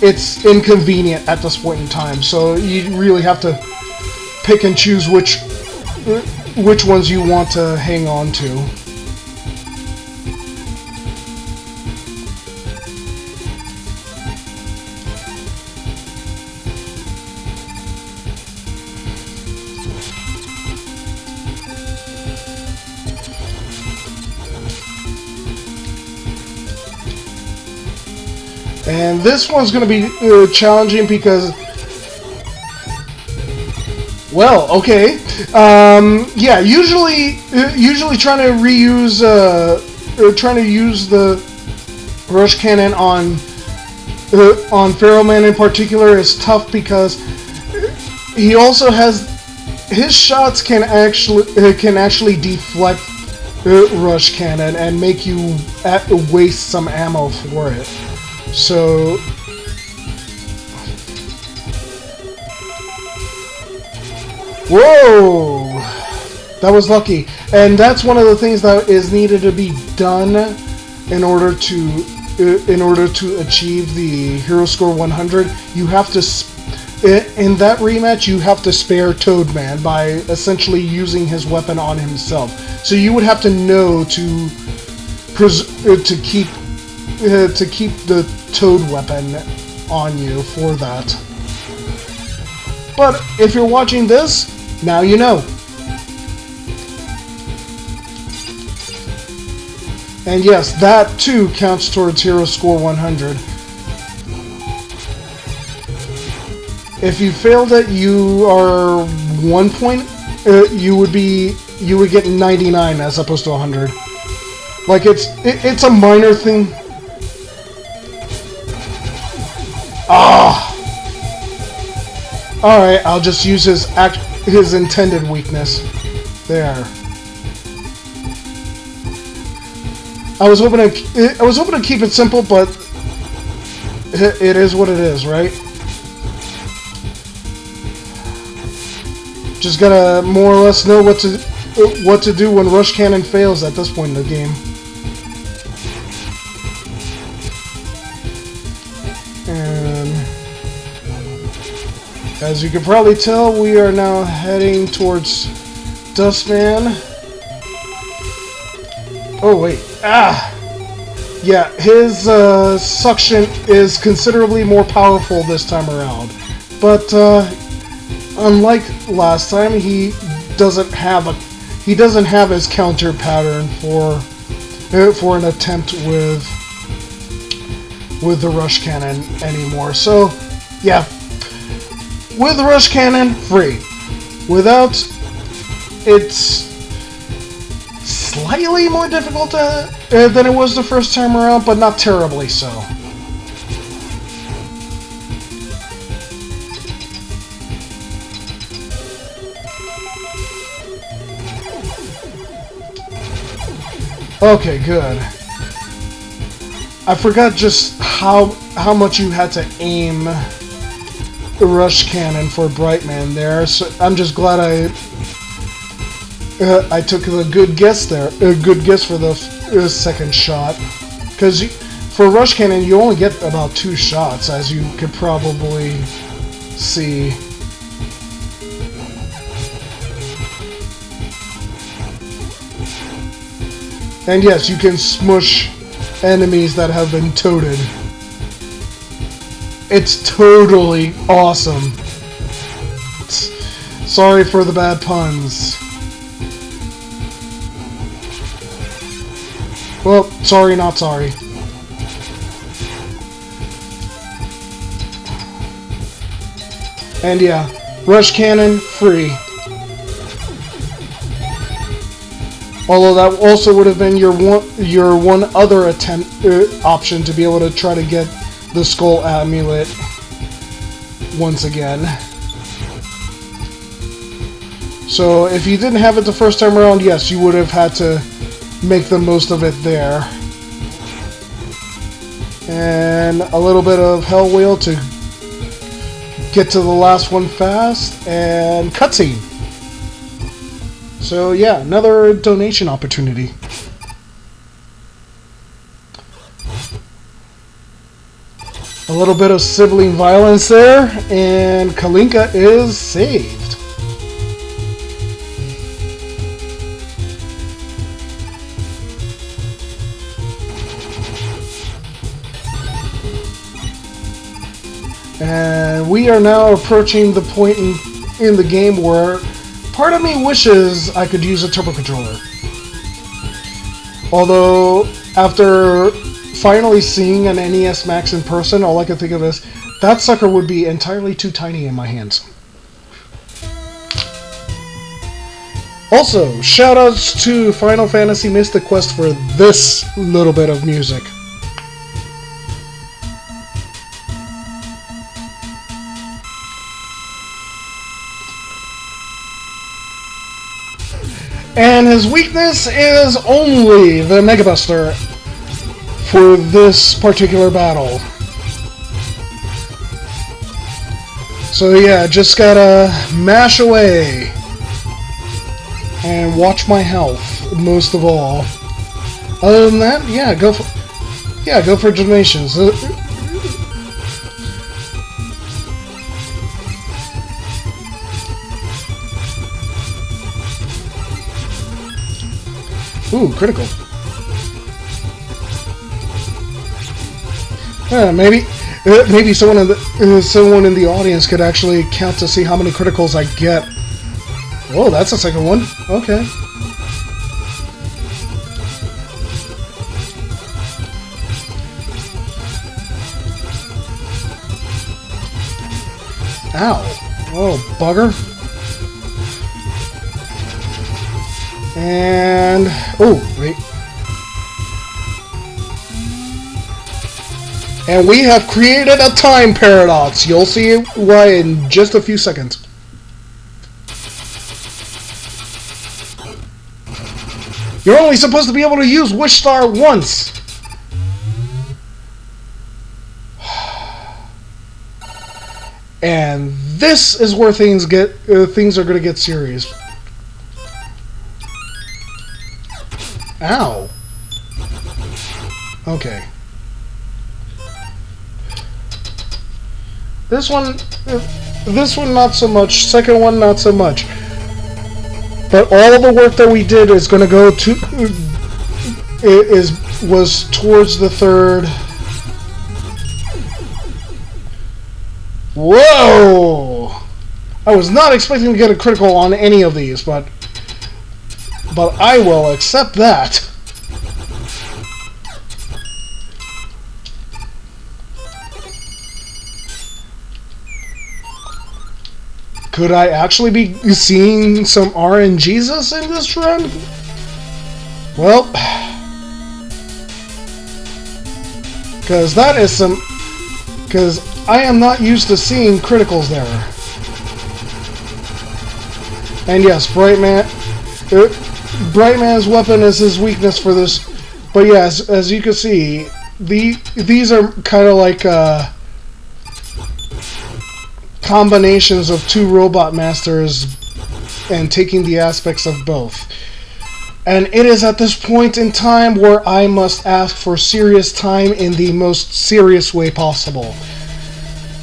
it's inconvenient at this point in time. So you really have to pick and choose which ones you want to hang on to. And this one's going to be challenging because, well, okay, yeah. Usually trying to reuse, trying to use the rush cannon on Pharaoh Man in particular is tough because he also has his shots can actually deflect rush cannon and make you waste some ammo for it. So, whoa, that was lucky, and that's one of the things that is needed to be done in order to achieve the hero score 100. You have to in that rematch you have to spare Toadman by essentially using his weapon on himself. So you would have to know to keep the Toad weapon on you for that. But if you're watching this, now you know. And yes, that too counts towards hero score 100. If you failed it, you are 1 point. You would get 99 as opposed to 100. Like it's a minor thing. Ah! Alright, I'll just use his intended weakness. There. I was hoping to keep it simple, but it is what it is, right? Just gotta more or less know what to do when rush cannon fails at this point in the game. And as you can probably tell, we are now heading towards Dustman. Oh wait, yeah, his suction is considerably more powerful this time around, but unlike last time, he doesn't have his counter pattern for an attempt with the rush cannon anymore. So yeah, with the rush cannon, free. Without, it's slightly more difficult than it was the first time around, but not terribly so. Okay, good. I forgot just how much you had to aim the rush cannon for Brightman there. So I'm just glad I took a good guess there. A good guess for the second shot, because for rush cannon you only get about 2 shots, as you could probably see. And yes, you can smush enemies that have been toaded. It's totally awesome. Sorry for the bad puns. Well, sorry, not sorry. And yeah, rush cannon, free. Although that also would have been your one other attempt option to be able to try to get the skull amulet once again. So if you didn't have it the first time around, yes, you would have had to make the most of it there. And a little bit of Hell Wheel to get to the last one fast, and cutscene. So yeah, another donation opportunity. little bit of sibling violence there, and Kalinka is saved. And we are now approaching the point in the game where part of me wishes I could use a turbo controller. Although, after finally seeing an NES Max in person, all I can think of is, that sucker would be entirely too tiny in my hands. Also, shoutouts to Final Fantasy Mystic Quest for this little bit of music. And his weakness is only the Mega Buster for this particular battle. So yeah, just gotta mash away and watch my health most of all. Other than that, yeah, go for donations. Ooh, critical. Maybe someone in the audience could actually count to see how many criticals I get. Oh, that's a second one. Okay. Ow. Oh, bugger. And... oh, wait. And we have created a time paradox. You'll see why in just a few seconds. You're only supposed to be able to use Wish Star once. And this is where things are going to get serious. Ow. Okay. This one not so much. Second one not so much. But all of the work that we did is going to go to was towards the third. Whoa! I was not expecting to get a critical on any of these, but I will accept that. Could I actually be seeing some RNGesus in this run? Well, because that is some... because I am not used to seeing criticals there. And yes, Brightman's weapon is his weakness for this. But yes, as you can see, these are kind of like combinations of two Robot Masters and taking the aspects of both. And it is at this point in time where I must ask for serious time in the most serious way possible.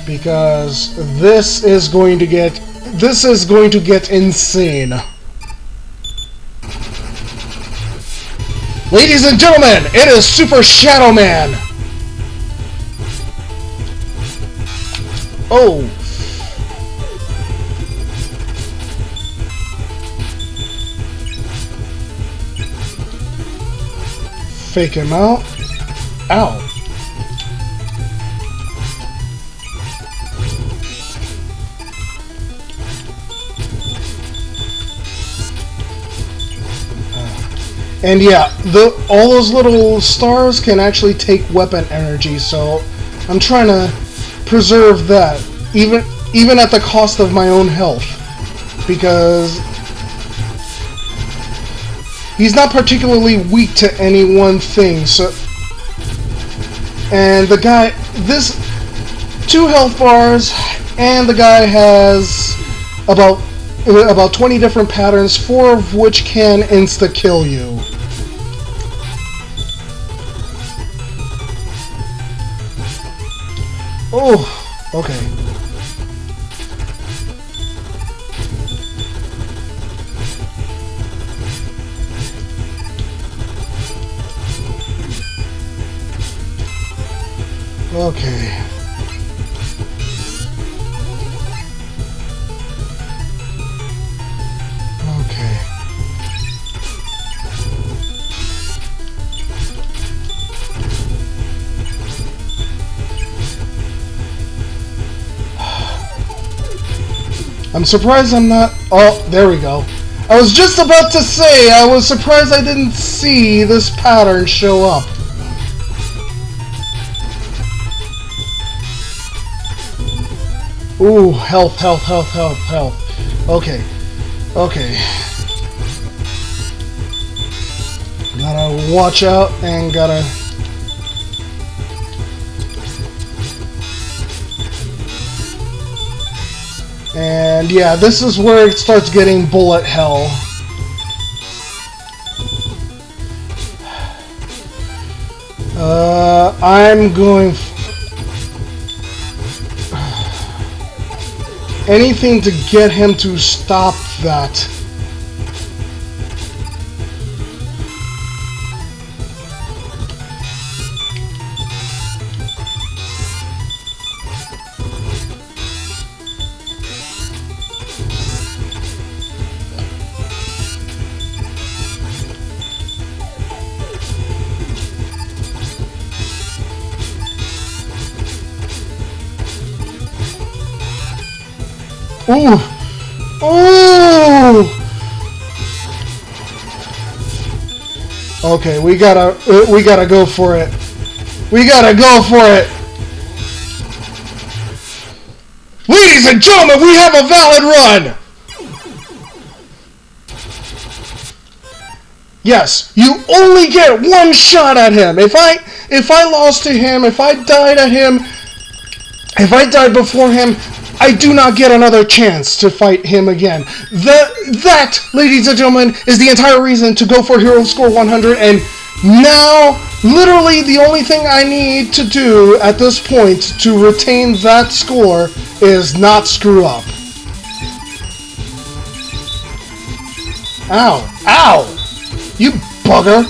Because this is going to get insane. Ladies and gentlemen, it is Super Shadow Man! Oh. Fake him out. Ow. And yeah, all those little stars can actually take weapon energy, so I'm trying to preserve that, even at the cost of my own health, because he's not particularly weak to any one thing. So, and the guy, this 2 health bars, and the guy has about 20 different patterns, 4 of which can insta-kill you. Oh, okay. Okay. Okay. I'm surprised I'm not... Oh, there we go. I was just about to say, I was surprised I didn't see this pattern show up. Ooh, health, health, health, health, health. Okay. Okay. Gotta watch out and gotta... And yeah, this is where it starts getting bullet hell. I'm going... anything to get him to stop that. Ooh! Ooh! Okay, we gotta go for it. We gotta go for it. Ladies and gentlemen, we have a valid run. Yes, you only get one shot at him. If I lost to him, if I died at him, if I died before him, I do not get another chance to fight him again. That, ladies and gentlemen, is the entire reason to go for Hero Score 100, and now, literally, the only thing I need to do at this point to retain that score is not screw up. Ow! Ow! You bugger!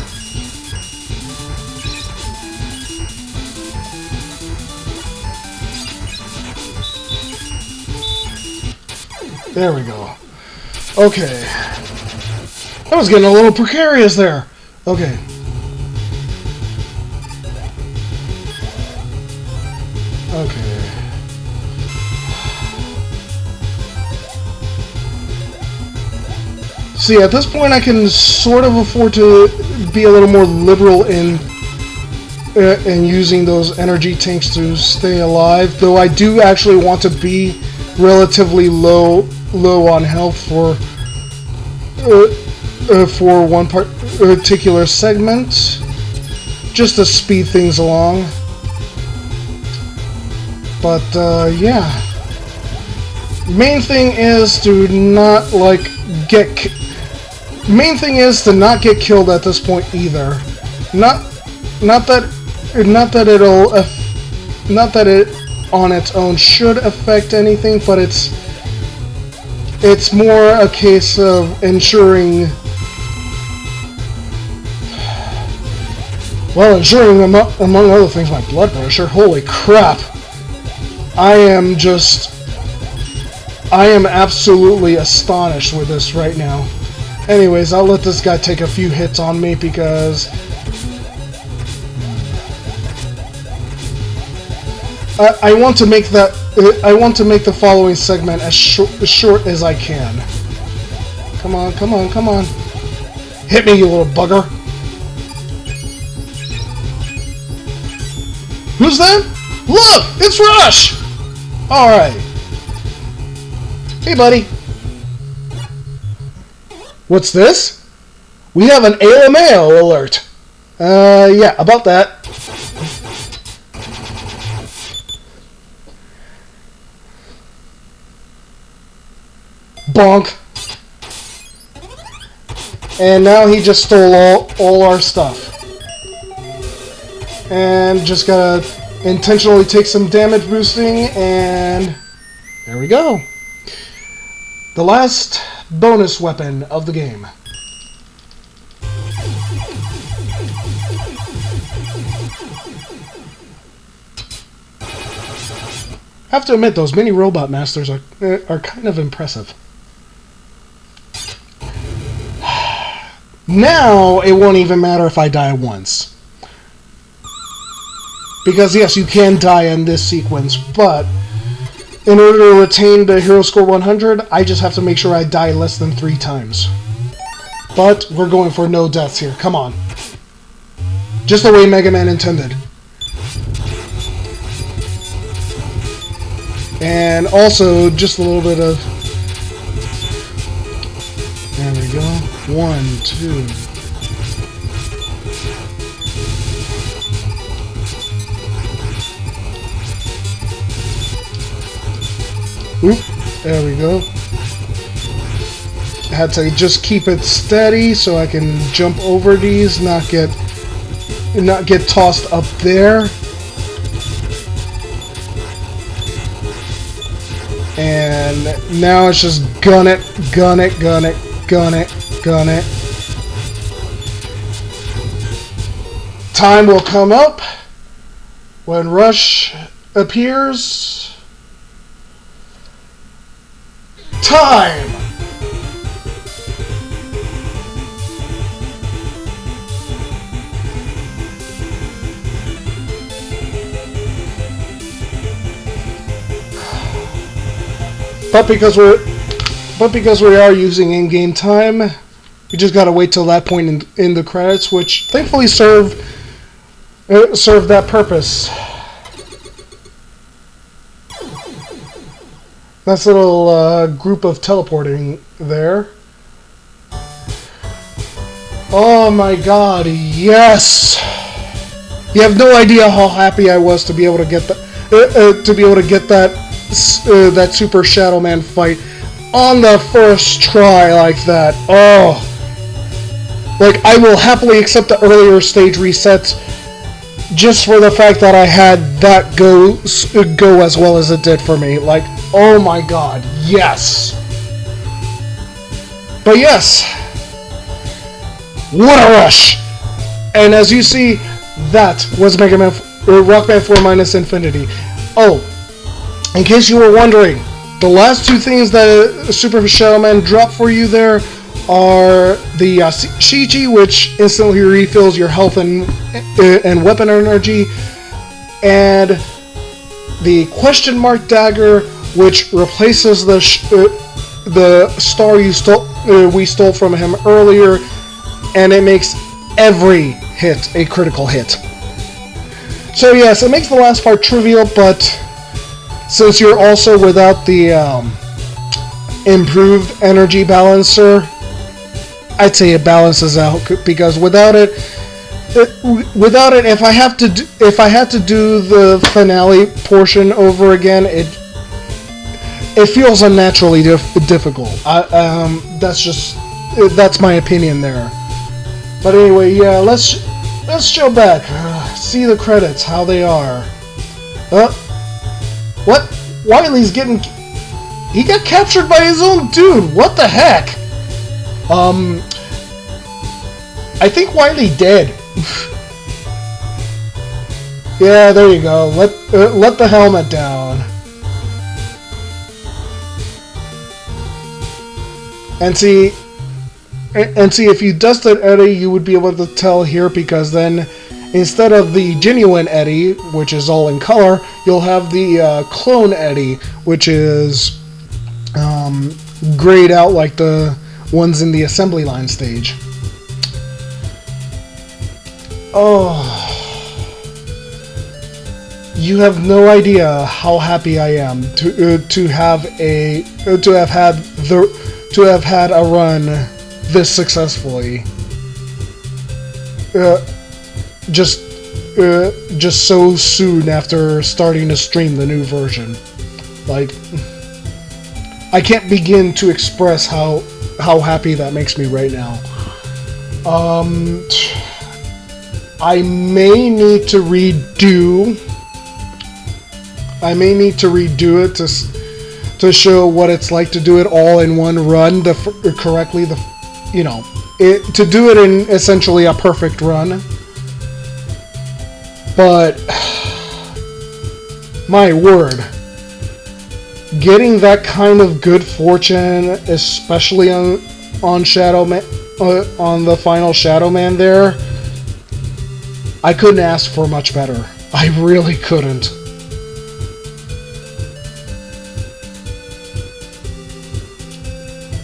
There we go. Okay. That was getting a little precarious there. Okay. Okay. See, at this point I can sort of afford to be a little more liberal in using those energy tanks to stay alive, though I do actually want to be relatively low on health for one particular segment, just to speed things along. But yeah, main thing is to not not get killed at this point either. Not that it on its own should affect anything, but it's more a case of ensuring, well, ensuring among other things my blood pressure. Holy crap! I am absolutely astonished with this right now. Anyways, I'll let this guy take a few hits on me because I want to make the following segment as short as I can. Come on, come on, come on. Hit me, you little bugger. Who's that? Look! It's Rush! Alright. Hey, buddy. What's this? We have an AMAO alert. Yeah, about that. Bonk. And now he just stole all our stuff. And just gotta intentionally take some damage boosting, and there we go. The last bonus weapon of the game. I have to admit, those mini robot masters are kind of impressive. Now, it won't even matter if I die once. Because yes, you can die in this sequence, but in order to retain the hero score 100, I just have to make sure I die less than 3 times. But we're going for no deaths here, come on. Just the way Mega Man intended. And also, just a little bit of... There we go. 1, 2... Oop, there we go. I had to just keep it steady so I can jump over these, not get tossed up there. And now it's just gun it, gun it, gun it, gun it, gun it. Time will come up when Rush appears. Time! But because we are using in-game time, we just gotta wait till that point in the credits, which thankfully serve that purpose. Nice little group of teleporting there. Oh my god, yes! You have no idea how happy I was to be able to get that Super Shadow Man fight on the first try like that. Oh, like I will happily accept the earlier stage resets just for the fact that I had that go as well as it did for me. Like, oh my god, yes. But yes, what a rush! And as you see, that was Rockman 4 minus Infinity. Oh, in case you were wondering, the last 2 things that Super Shadow Man dropped for you there are the Shichi, which instantly refills your health and weapon energy, and the question mark dagger, which replaces the star we stole from him earlier, and it makes every hit a critical hit. So yes, it makes the last part trivial, but since you're also without the improved energy balancer, I'd say it balances out, because without it, if I had to do the finale portion over again, it feels unnaturally difficult. That's my opinion there. But anyway, yeah, let's show back. See the credits, how they are. What? Wily's getting... He got captured by his own dude! What the heck? I think Wily dead. Yeah, there you go. Let the helmet down. And see if you dusted Eddie, you would be able to tell here, because then instead of the genuine Eddie, which is all in color, you'll have the clone Eddie, which is grayed out like the ones in the assembly line stage. Oh, you have no idea how happy I am to have had a run this successfully. Just so soon after starting to stream the new version. Like, I can't begin to express how happy that makes me right now. I may need to redo I may need to redo it to show what it's like to do it all in one run correctly. To do it in essentially a perfect run. But my word, getting that kind of good fortune, especially on Shadow Man, on the final Shadow Man there, I couldn't ask for much better. I really couldn't.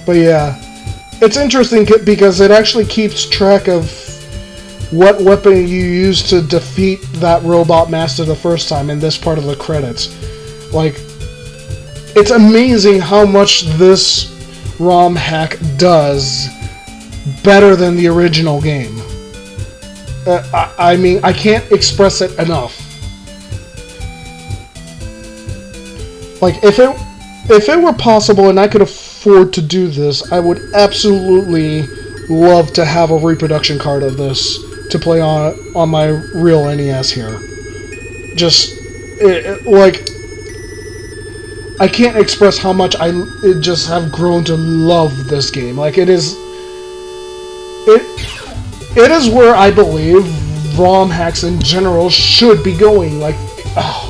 But yeah, it's interesting because it actually keeps track of what weapon you used to defeat that robot master the first time in this part of the credits. Like, it's amazing how much this ROM hack does better than the original game. I mean, I can't express it enough. Like, if it were possible and I could afford to do this, I would absolutely love to have a reproduction card of this to play on my real NES here. Just, like, I can't express how much I just have grown to love this game. Like, it is where I believe ROM hacks in general should be going. Like, oh.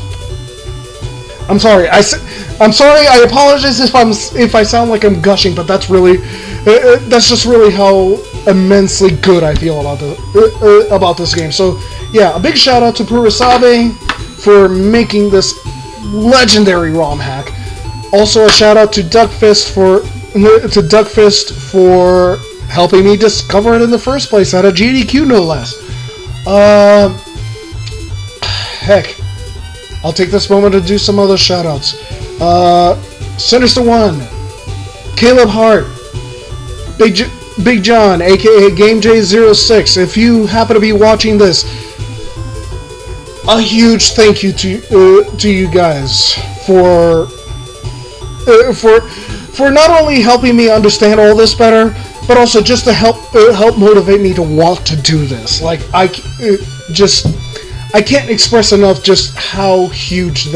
I'm sorry. I'm sorry. I apologize if I sound like I'm gushing, but that's just really how immensely good I feel about this game. So yeah, a big shout out to Purasabe for making this legendary ROM hack. Also a shout out to Duckfist for helping me discover it in the first place at a GDQ, no less. Heck, I'll take this moment to do some other shout outs. Sinister One, Caleb Hart, Big John, aka GameJ06. If you happen to be watching this, a huge thank you to you guys for not only helping me understand all this better, but also just to help motivate me to want to do this. Like, I can't express enough just how huge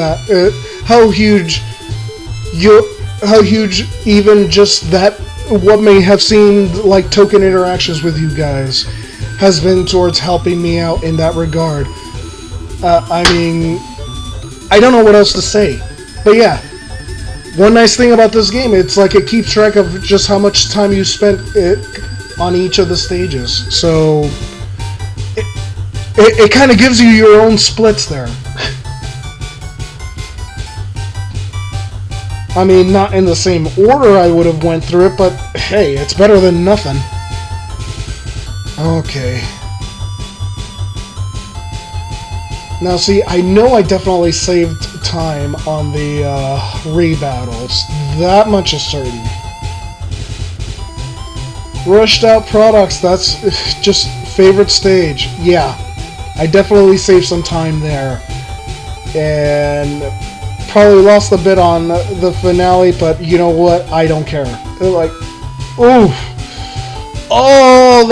even just that, what may have seemed like token interactions with you guys has been towards helping me out in that regard. I mean, I don't know what else to say, but yeah, one nice thing about this game, it's like it keeps track of just how much time you spent on each of the stages, so it kind of gives you your own splits there. I mean, not in the same order I would have went through it, but hey, it's better than nothing. Okay. Now see, I know I definitely saved time on the rebattles. That much is certain. Rushed out products, that's just favorite stage. Yeah, I definitely saved some time there. And probably lost a bit on the finale, but you know what? I don't care. Like, oof. Oh,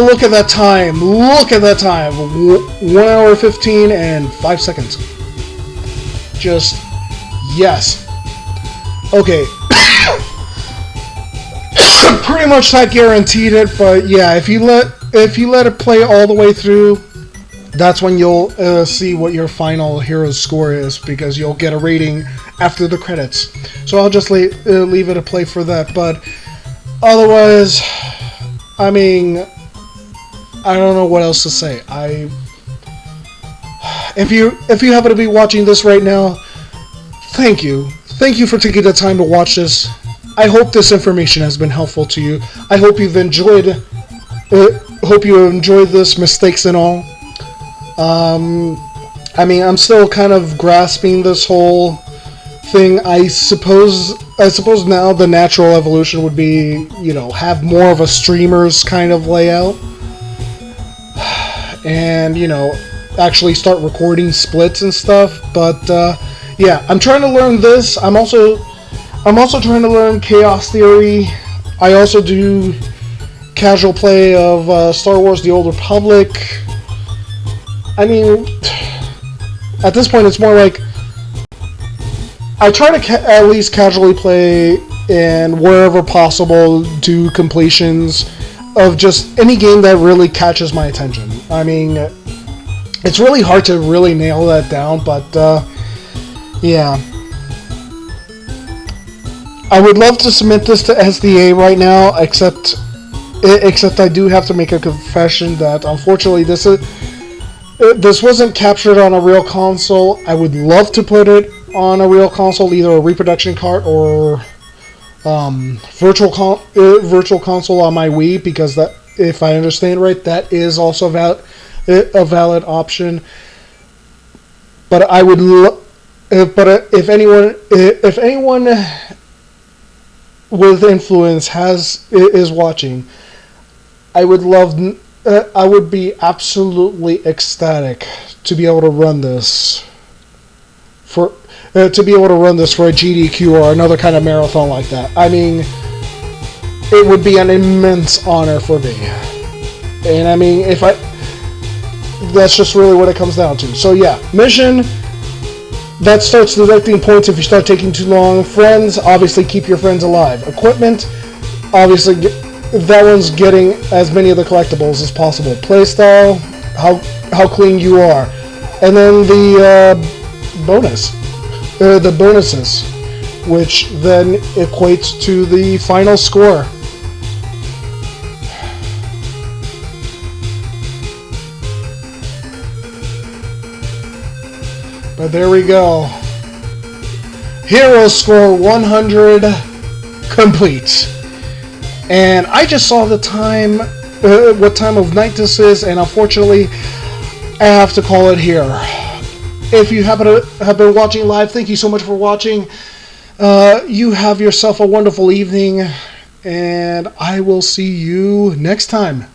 look at that time. Look at that time. 1 hour 15 and 5 seconds. Just, yes. Okay. Pretty much that guaranteed it, but yeah, if you let it play all the way through, that's when you'll see what your final hero's score is, because you'll get a rating after the credits. So I'll just leave it a play for that. But otherwise, I mean, I don't know what else to say. If you happen to be watching this right now, thank you. Thank you for taking the time to watch this. I hope this information has been helpful to you. I hope you've enjoyed this, mistakes and all. I mean, I'm still kind of grasping this whole thing. I suppose now the natural evolution would be, you know, have more of a streamer's kind of layout. And, you know, actually start recording splits and stuff. But, yeah, I'm trying to learn this. I'm also trying to learn Chaos Theory. I also do casual play of Star Wars The Old Republic. I mean, at this point it's more like I try to at least casually play and wherever possible do completions of just any game that really catches my attention. I mean, it's really hard to really nail that down, but yeah. I would love to submit this to SDA right now, except I do have to make a confession that unfortunately this wasn't captured on a real console. I would love to put it on a real console, either a reproduction card or virtual console on my Wii, because that, if I understand right, that is also a valid option. But I would but if anyone with influence is watching, I would be absolutely ecstatic to be able to run this for a GDQ or another kind of marathon like that. I mean, it would be an immense honor for me. And I mean, that's just really what it comes down to. So yeah, mission, that starts deducting points if you start taking too long. Friends, obviously keep your friends alive. Equipment, obviously that one's getting as many of the collectibles as possible. Playstyle, how clean you are. And then the bonuses, which then equates to the final score. But there we go. Hero score 100 complete. And I just saw the time, what time of night this is, and unfortunately, I have to call it here. If you happen to have been watching live, thank you so much for watching. You have yourself a wonderful evening, and I will see you next time.